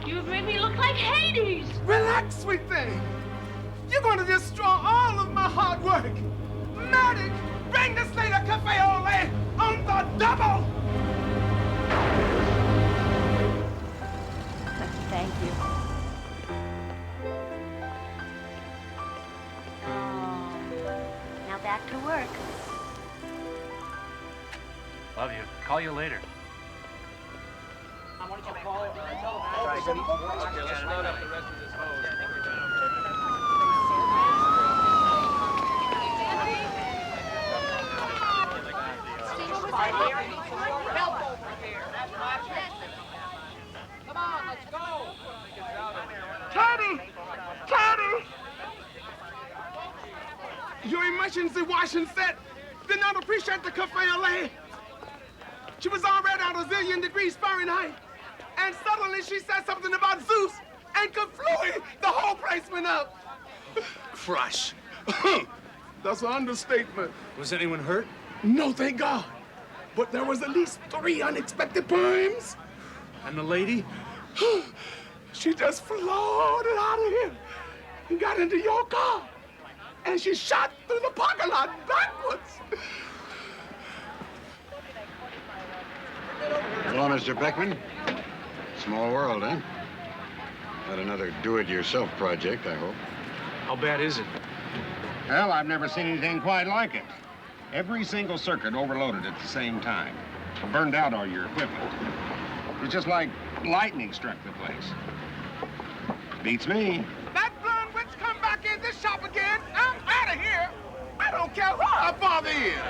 You've made me look like Hades! Relax, sweet thing. You're going to destroy all of my hard work. Magic, bring the Slater Cafe Ole on the double! Thank you. Now back to work. Love you. Call you later. Why don't you call, tell them let's load up the rest of this hose. Help over here. Come on, let's go. Teddy! Teddy! Your emergency washing set did not appreciate the cafe LA. She was already at 1,000,000 degrees Fahrenheit. And suddenly she said something about Zeus, and kaflooey, the whole place went up. Crush. That's an understatement. Was anyone hurt? No, thank God. But there was at least 3 unexpected times. And the lady? She just floated out of here and got into your car. And she shot through the parking lot backwards. Hello, Mr. Beckman. Small world, eh? Not another do-it-yourself project, I hope. How bad is it? Well, I've never seen anything quite like it. Every single circuit overloaded at the same time. Burned out all your equipment. It's just like lightning struck the place. Beats me. That blonde witch come back in this shop again. I'm out of here. I don't care who her father is.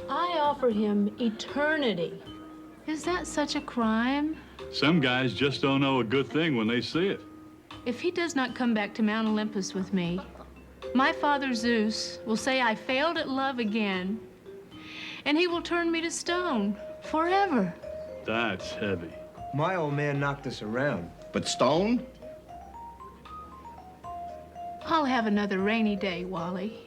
I offer him eternity. Is that such a crime? Some guys just don't know a good thing when they see it. If he does not come back to Mount Olympus with me, my father Zeus will say I failed at love again, and he will turn me to stone forever. That's heavy. My old man knocked us around. But stone? I'll have another rainy day, Wally.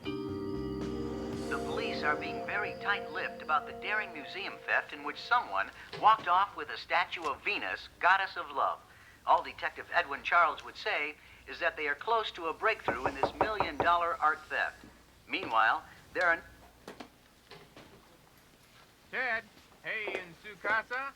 The police are being very tight-lipped about the daring museum theft in which someone walked off with a statue of Venus, goddess of love. All Detective Edwin Charles would say is that they are close to a breakthrough in this million-dollar art theft. Meanwhile, there are... Ted, hey, in su casa?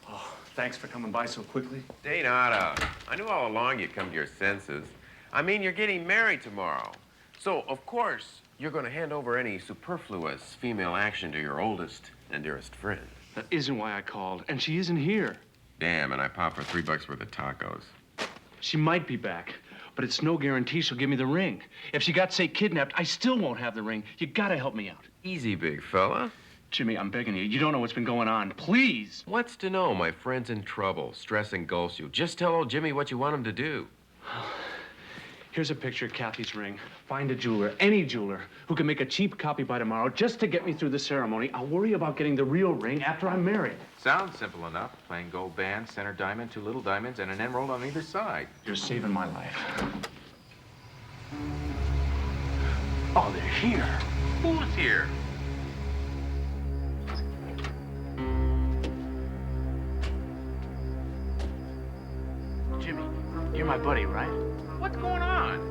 Oh, thanks for coming by so quickly. De nada. I knew all along you'd come to your senses. I mean, you're getting married tomorrow. So, of course, you're going to hand over any superfluous female action to your oldest and dearest friend. That isn't why I called, and she isn't here. Damn, and I popped for $3 worth of tacos. She might be back, but it's no guarantee she'll give me the ring. If she got, say, kidnapped, I still won't have the ring. You gotta help me out. Easy, big fella. Jimmy, I'm begging you. You don't know what's been going on. Please. What's to know? My friend's in trouble. Stress engulfs you. Just tell old Jimmy what you want him to do. Here's a picture of Kathy's ring. Find a jeweler, any jeweler, who can make a cheap copy by tomorrow just to get me through the ceremony. I'll worry about getting the real ring after I'm married. Sounds simple enough. Plain gold band, center diamond, 2 little diamonds, and an emerald on either side. You're saving my life. Oh, they're here. Who's here? Jimmy, you're my buddy, right? What's going on?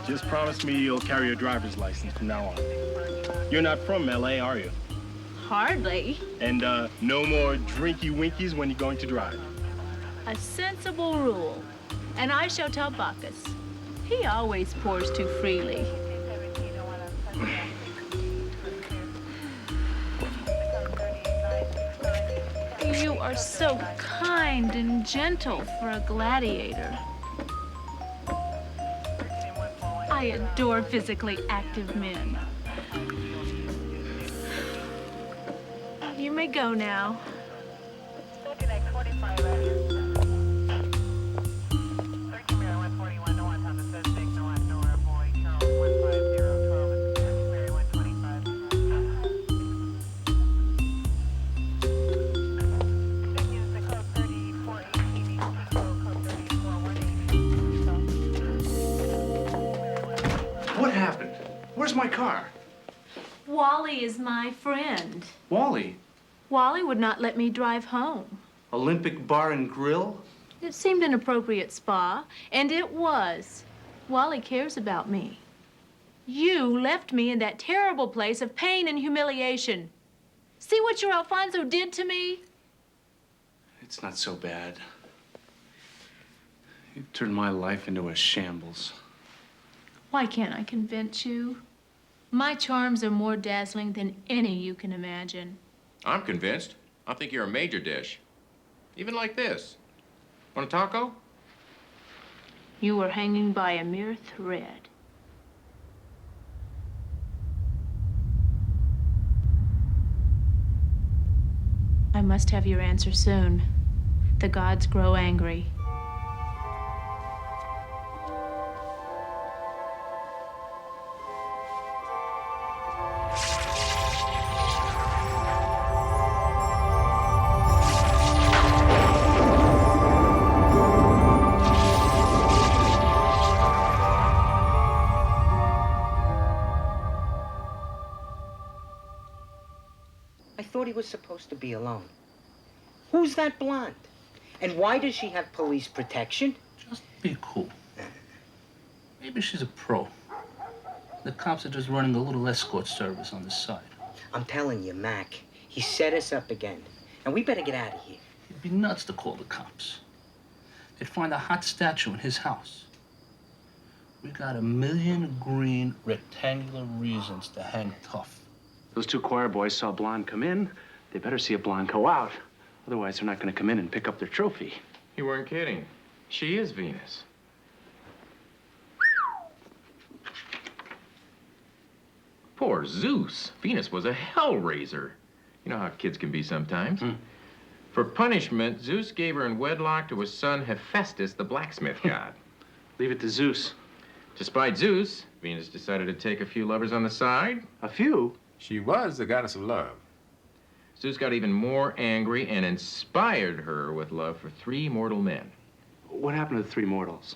Just promise me you'll carry your driver's license from now on. You're not from L.A., are you? Hardly. And no more drinky-winkies when you're going to drive. A sensible rule. And I shall tell Bacchus. He always pours too freely. You are so kind and gentle for a gladiator. I adore physically active men. You may go now. What happened? Where's my car? Wally is my friend. Wally? Wally would not let me drive home. Olympic Bar and Grill? It seemed an appropriate spa, and it was. Wally cares about me. You left me in that terrible place of pain and humiliation. See what your Alfonso did to me? It's not so bad. You turned my life into a shambles. Why can't I convince you? My charms are more dazzling than any you can imagine. I'm convinced. I think you're a major dish. Even like this. Want a taco? You were hanging by a mere thread. I must have your answer soon. The gods grow angry. I thought he was supposed to be alone. Who's that blonde? And why does she have police protection? Just be cool. Maybe she's a pro. The cops are just running a little escort service on the side. I'm telling you, Mac, he set us up again. And we better get out of here. It'd be nuts to call the cops. They'd find a hot statue in his house. We got 1,000,000 green rectangular reasons to hang tough. Those 2 choir boys saw a blonde come in. They better see a blonde go out. Otherwise, they're not going to come in and pick up their trophy. You weren't kidding. She is Venus. Poor Zeus. Venus was a hellraiser. You know how kids can be sometimes. For punishment, Zeus gave her in wedlock to his son Hephaestus, the blacksmith god. Leave it to Zeus. To spite Zeus, Venus decided to take a few lovers on the side. A few? She was the goddess of love. Zeus got even more angry and inspired her with love for 3 mortal men. What happened to the 3 mortals?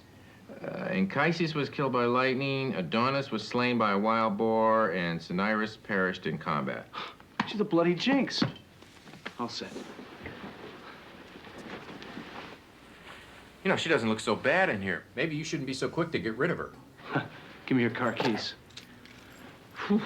Anchises was killed by lightning, Adonis was slain by a wild boar, and Cinyras perished in combat. She's a bloody jinx. All set. You know, she doesn't look so bad in here. Maybe you shouldn't be so quick to get rid of her. Give me your car keys. Whew.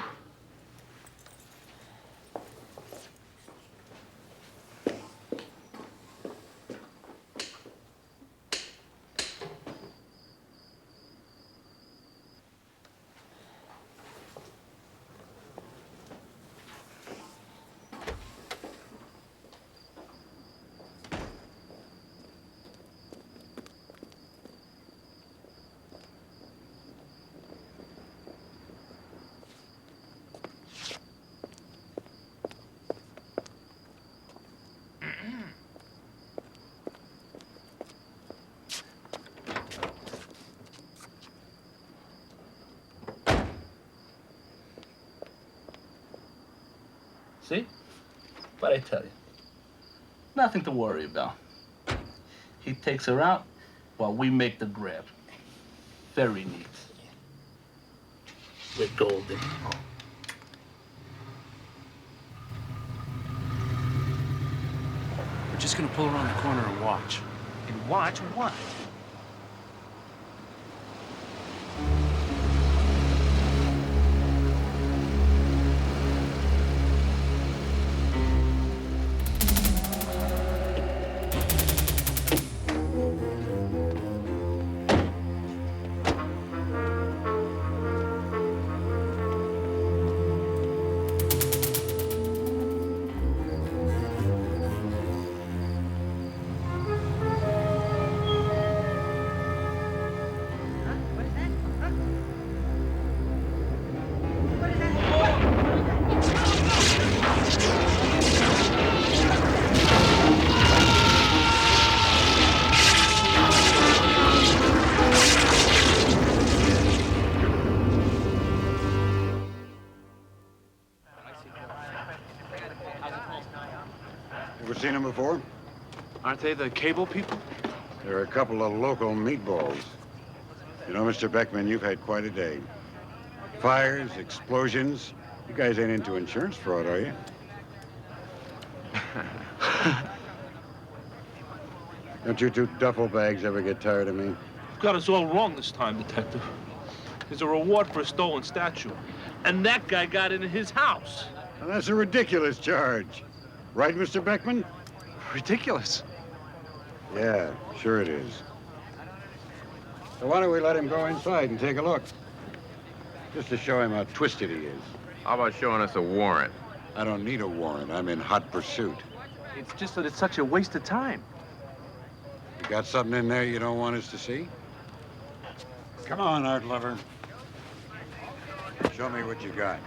See? What I tell you. Nothing to worry about. He takes her out while we make the grab. Very neat. We're golden. We're just gonna pull around the corner and watch. And watch what? Ever seen them before? Aren't they the cable people? They're a couple of local meatballs. You know, Mr. Beckman, you've had quite a day. Fires, explosions. You guys ain't into insurance fraud, are you? Don't you 2 duffel bags ever get tired of me? Got us all wrong this time, Detective. There's a reward for a stolen statue. And that guy got it in his house. Now, that's a ridiculous charge. Right, Mr. Beckman? Ridiculous. Yeah, sure it is. So why don't we let him go inside and take a look? Just to show him how twisted he is. How about showing us a warrant? I don't need a warrant. I'm in hot pursuit. It's just that it's such a waste of time. You got something in there you don't want us to see? Come on, art lover. Show me what you got.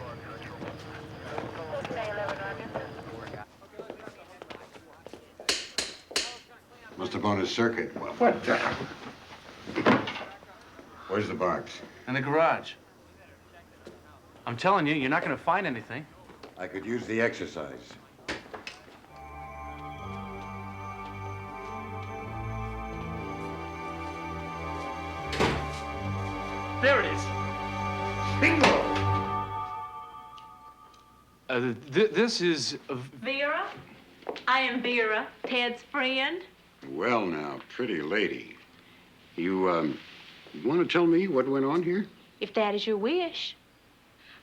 Must have blown his circuit. What the? Where's the box? In the garage. I'm telling you, you're not gonna find anything. I could use the exercise. There it is. Bingo! This is... Vera? I am Vera, Ted's friend. Well, now, pretty lady. You want to tell me what went on here? If that is your wish.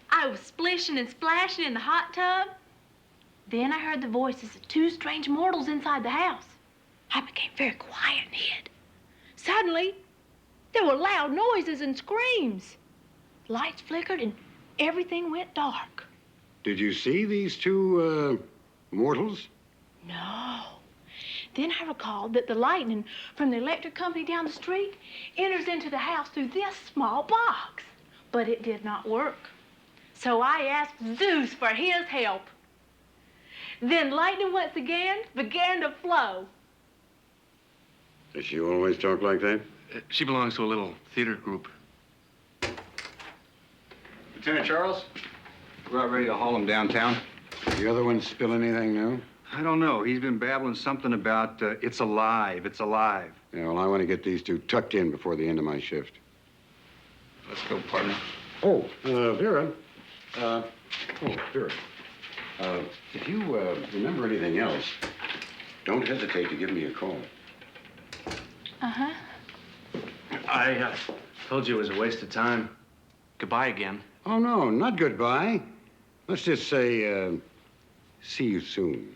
I was splishing and splashing in the hot tub. Then I heard the voices of 2 strange mortals inside the house. I became very quiet and hid. Suddenly, there were loud noises and screams. Lights flickered and everything went dark. Did you see these 2 mortals? No. Then I recalled that the lightning from the electric company down the street enters into the house through this small box. But it did not work. So I asked Zeus for his help. Then lightning once again began to flow. Does she always talk like that? She belongs to a little theater group. Lieutenant Charles, we're about ready to haul him downtown. The other one spill anything new? I don't know. He's been babbling something about it's alive, it's alive. Yeah, well, I want to get these two tucked in before the end of my shift. Let's go, partner. Oh, Vera. Vera. If you remember anything else, don't hesitate to give me a call. Uh-huh. I told you it was a waste of time. Goodbye again. Oh, no, not goodbye. Let's just say, see you soon.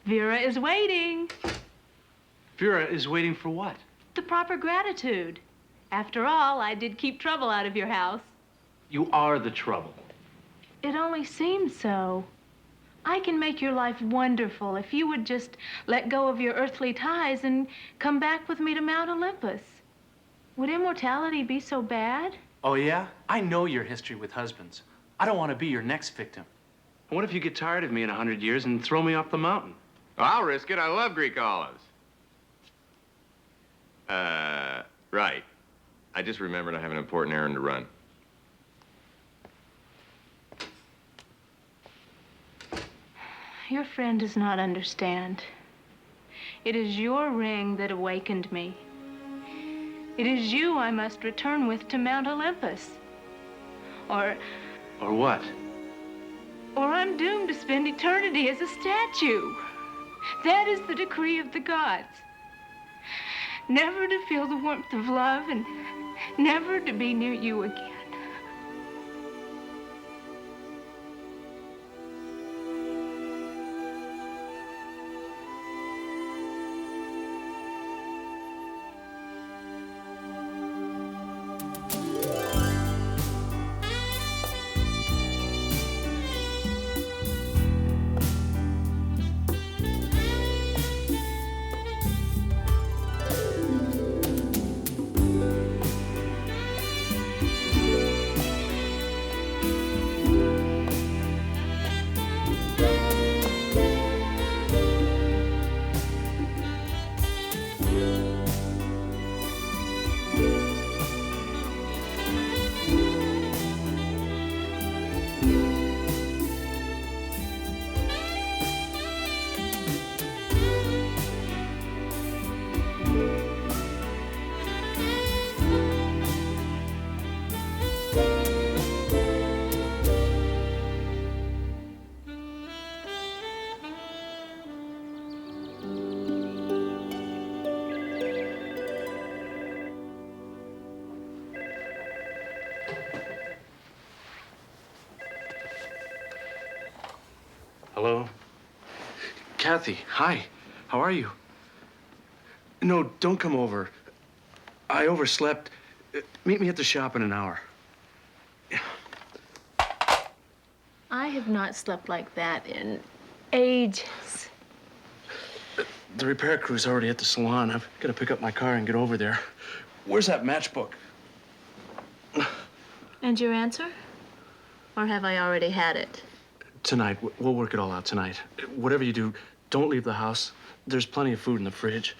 Vera is waiting. Vera is waiting for what? The proper gratitude. After all, I did keep trouble out of your house. You are the trouble. It only seems so. I can make your life wonderful if you would just let go of your earthly ties and come back with me to Mount Olympus. Would immortality be so bad? Oh, yeah? I know your history with husbands. I don't want to be your next victim. And what if you get tired of me in 100 years and throw me off the mountain? I'll risk it. I love Greek olives. Right. I just remembered I have an important errand to run. Your friend does not understand. It is your ring that awakened me. It is you I must return with to Mount Olympus. Or what? Or I'm doomed to spend eternity as a statue. That is the decree of the gods. Never to feel the warmth of love and never to be near you again. Hello? Kathy, hi. How are you? No, don't come over. I overslept. Meet me at the shop in an hour. I have not slept like that in ages. The repair crew's already at the salon. I've got to pick up my car and get over there. Where's that matchbook? And your answer? Or have I already had it? Tonight. We'll work it all out tonight. Whatever you do, don't leave the house. There's plenty of food in the fridge.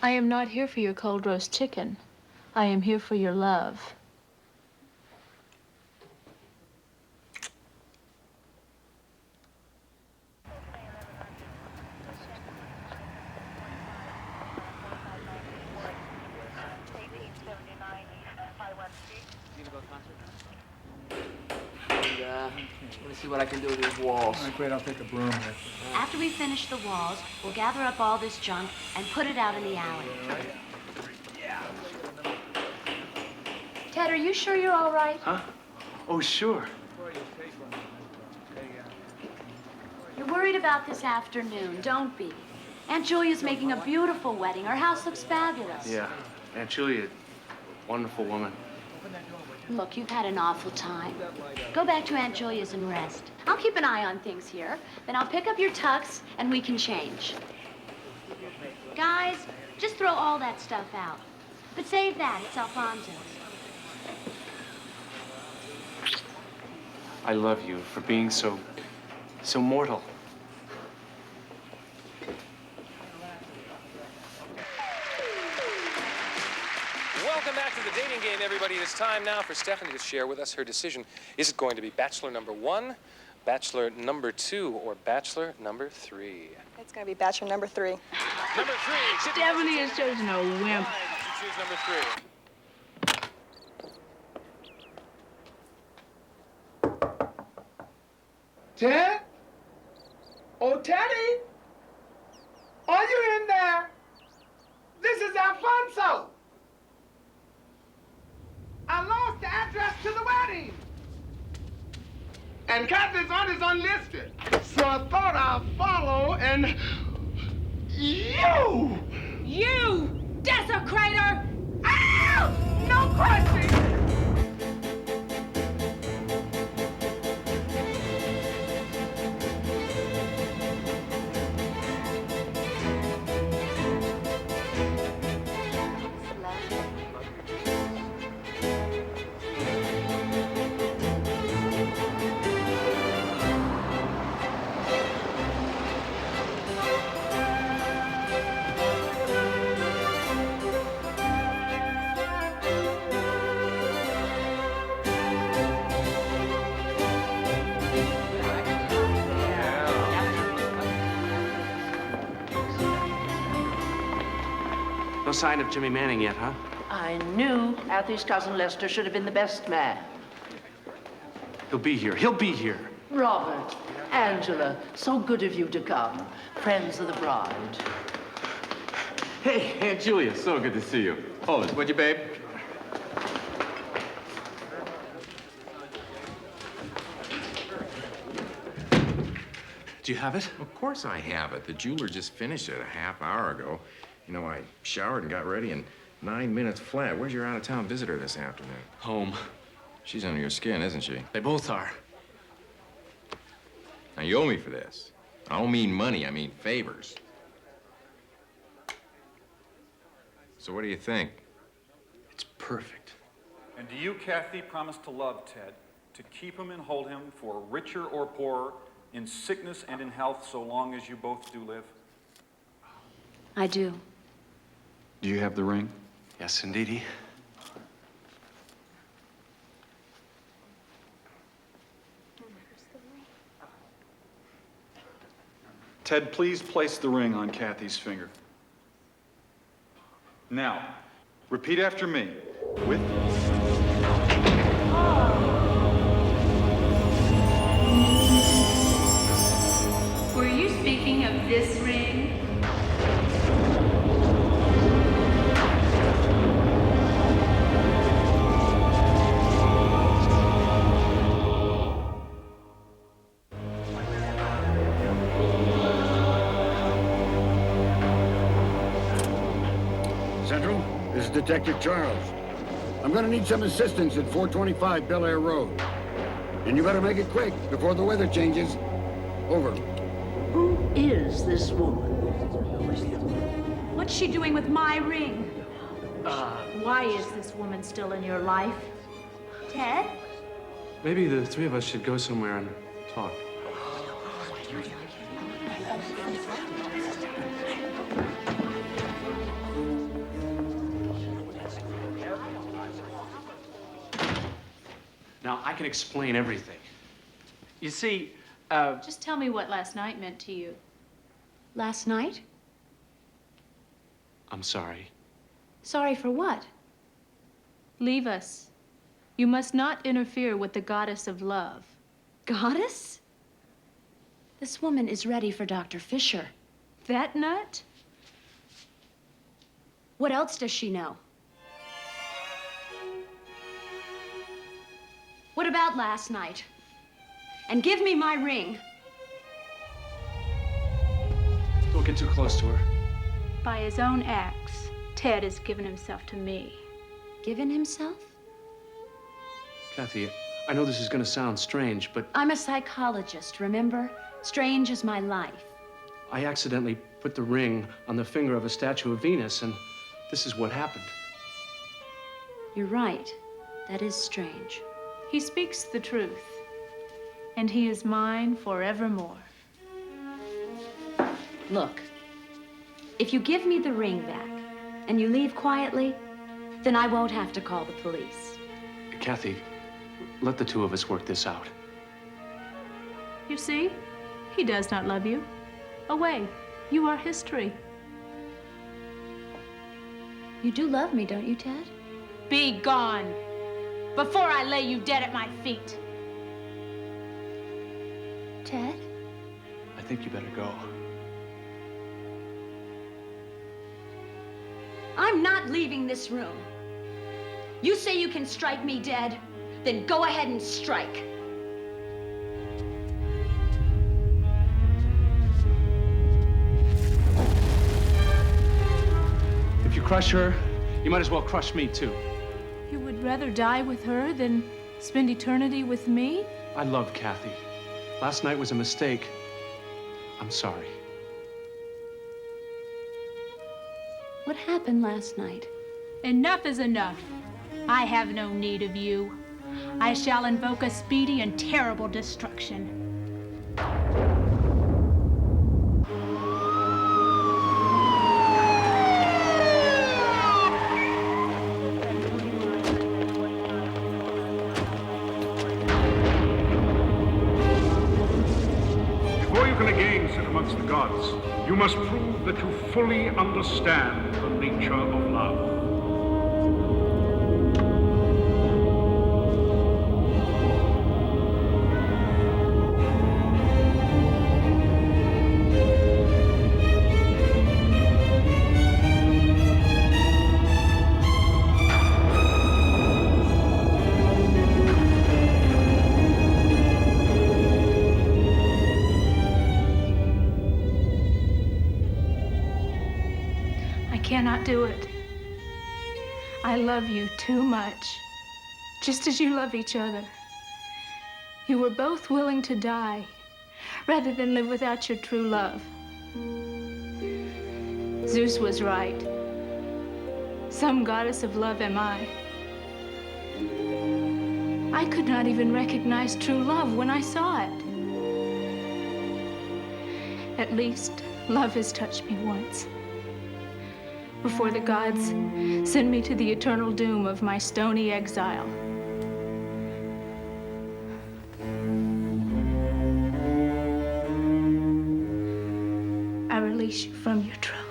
I am not here for your cold roast chicken. I am here for your love. Let me see what I can do with these walls. All right, great. I'll take a broom here. After we finish the walls, we'll gather up all this junk and put it out in the alley. Ted, are you sure you're all right? Huh? Oh, sure. You're worried about this afternoon. Don't be. Aunt Julia's making a beautiful wedding. Her house looks fabulous. Yeah. Aunt Julia, wonderful woman. Look, you've had an awful time. Go back to Aunt Julia's and rest. I'll keep an eye on things here. Then I'll pick up your tux and we can change. Guys, just throw all that stuff out. But save that. It's Alfonso's. I love you for being so mortal. Welcome back to the dating game, everybody. It is time now for Stephanie to share with us her decision. Is it going to be bachelor number 1, bachelor number 2, or bachelor number 3? It's going to be bachelor number 3. Number 3. Stephanie has chosen a wimp. You choose number 3. Ted? Oh, Teddy? Are you in there? This is Alfonso. I lost the address to the wedding. And Kathy's aunt is unlisted. So I thought I'd follow and... You! You! Desecrator! Ow! No question! No sign of Jimmy Manning yet, huh? I knew Althie's cousin Lester should have been the best man. He'll be here. He'll be here. Robert, Angela, so good of you to come. Friends of the bride. Hey, Aunt Julia, so good to see you. Hold it, would you, babe? Do you have it? Of course I have it. The jeweler just finished it a half hour ago. You know, I showered and got ready in 9 minutes flat. Where's your out-of-town visitor this afternoon? Home. She's under your skin, isn't she? They both are. Now, you owe me for this. I don't mean money, I mean favors. So what do you think? It's perfect. And do you, Kathy, promise to love Ted, to keep him and hold him for richer or poorer, in sickness and in health, so long as you both do live? I do. Do you have the ring? Yes, indeedy. Ted, please place the ring on Kathy's finger. Now, repeat after me. With... Were you speaking of this ring? Central, this is Detective Charles. I'm gonna need some assistance at 425 Bel Air Road. And you better make it quick before the weather changes. Over. Who is this woman? What's she doing with my ring? Why is this woman still in your life? Ted? Maybe the three of us should go somewhere and talk. Now, I can explain everything. You see, Just tell me what last night meant to you. Last night? I'm sorry. Sorry for what? Leave us. You must not interfere with the goddess of love. Goddess? This woman is ready for Dr. Fisher. That nut? What else does she know? What about last night? And give me my ring. Don't get too close to her. By his own acts, Ted has given himself to me. Given himself? Kathy, I know this is going to sound strange, but I'm a psychologist, remember? Strange is my life. I accidentally put the ring on the finger of a statue of Venus, and this is what happened. You're right. That is strange. He speaks the truth. and he is mine forevermore. Look, if you give me the ring back and you leave quietly, then I won't have to call the police. Kathy, let the two of us work this out. You see, he does not love you. Away, you are history. You do love me, don't you, Ted? Be gone, before I lay you dead at my feet. Ted? I think you better go. I'm not leaving this room. You say you can strike me dead, then go ahead and strike. If you crush her, you might as well crush me too. You would rather die with her than spend eternity with me? I love Kathy. Last night was a mistake. I'm sorry. What happened last night? Enough is enough. I have no need of you. I shall invoke a speedy and terrible destruction. Before you can again sit amongst the gods, you must prove that you fully understand the nature of love. Cannot do it. I love you too much, just as you love each other. You were both willing to die rather than live without your true love. Zeus was right. Some goddess of love am I. I could not even recognize true love when I saw it. At least, love has touched me once. Before the gods send me to the eternal doom of my stony exile. I release you from your truth.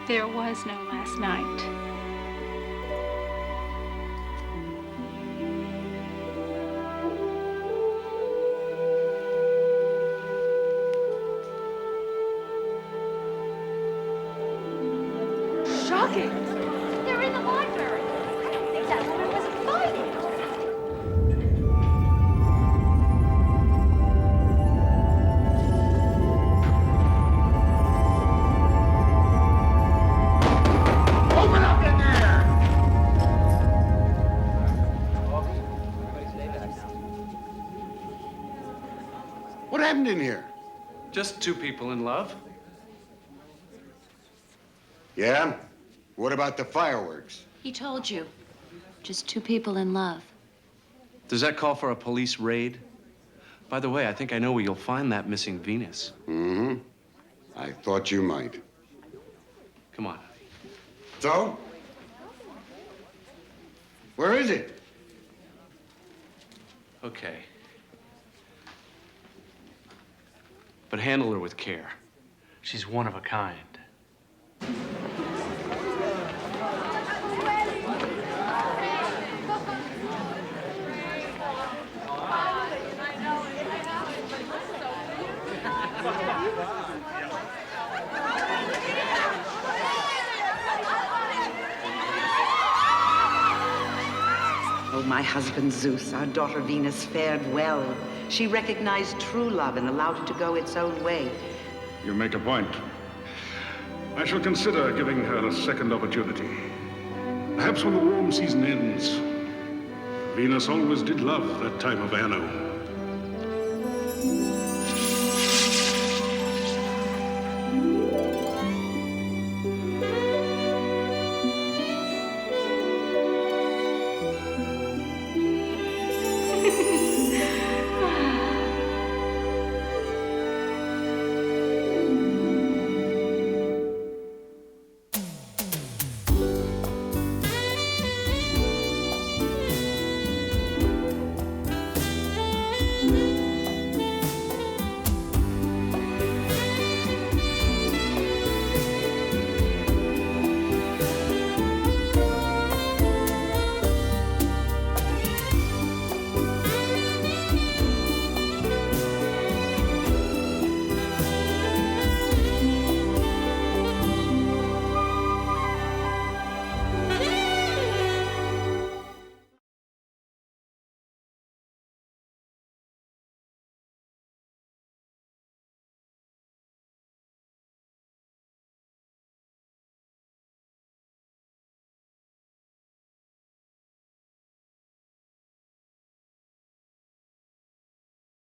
There was no last night. They're in the library. I don't think that woman was invited. Open up in there! What happened in here? Just two people in love. Yeah? What about the fireworks? He told you. Just two people in love. Does that call for a police raid? By the way, I think I know where you'll find that missing Venus. Mm-hmm. I thought you might. Come on. So? Where is it? Okay. But handle her with care. She's one of a kind. Oh, my husband Zeus, our daughter Venus fared well. She recognized true love and allowed it to go its own way. You make a point. I shall consider giving her a second opportunity. Perhaps when the warm season ends. Venus always did love that time of anno.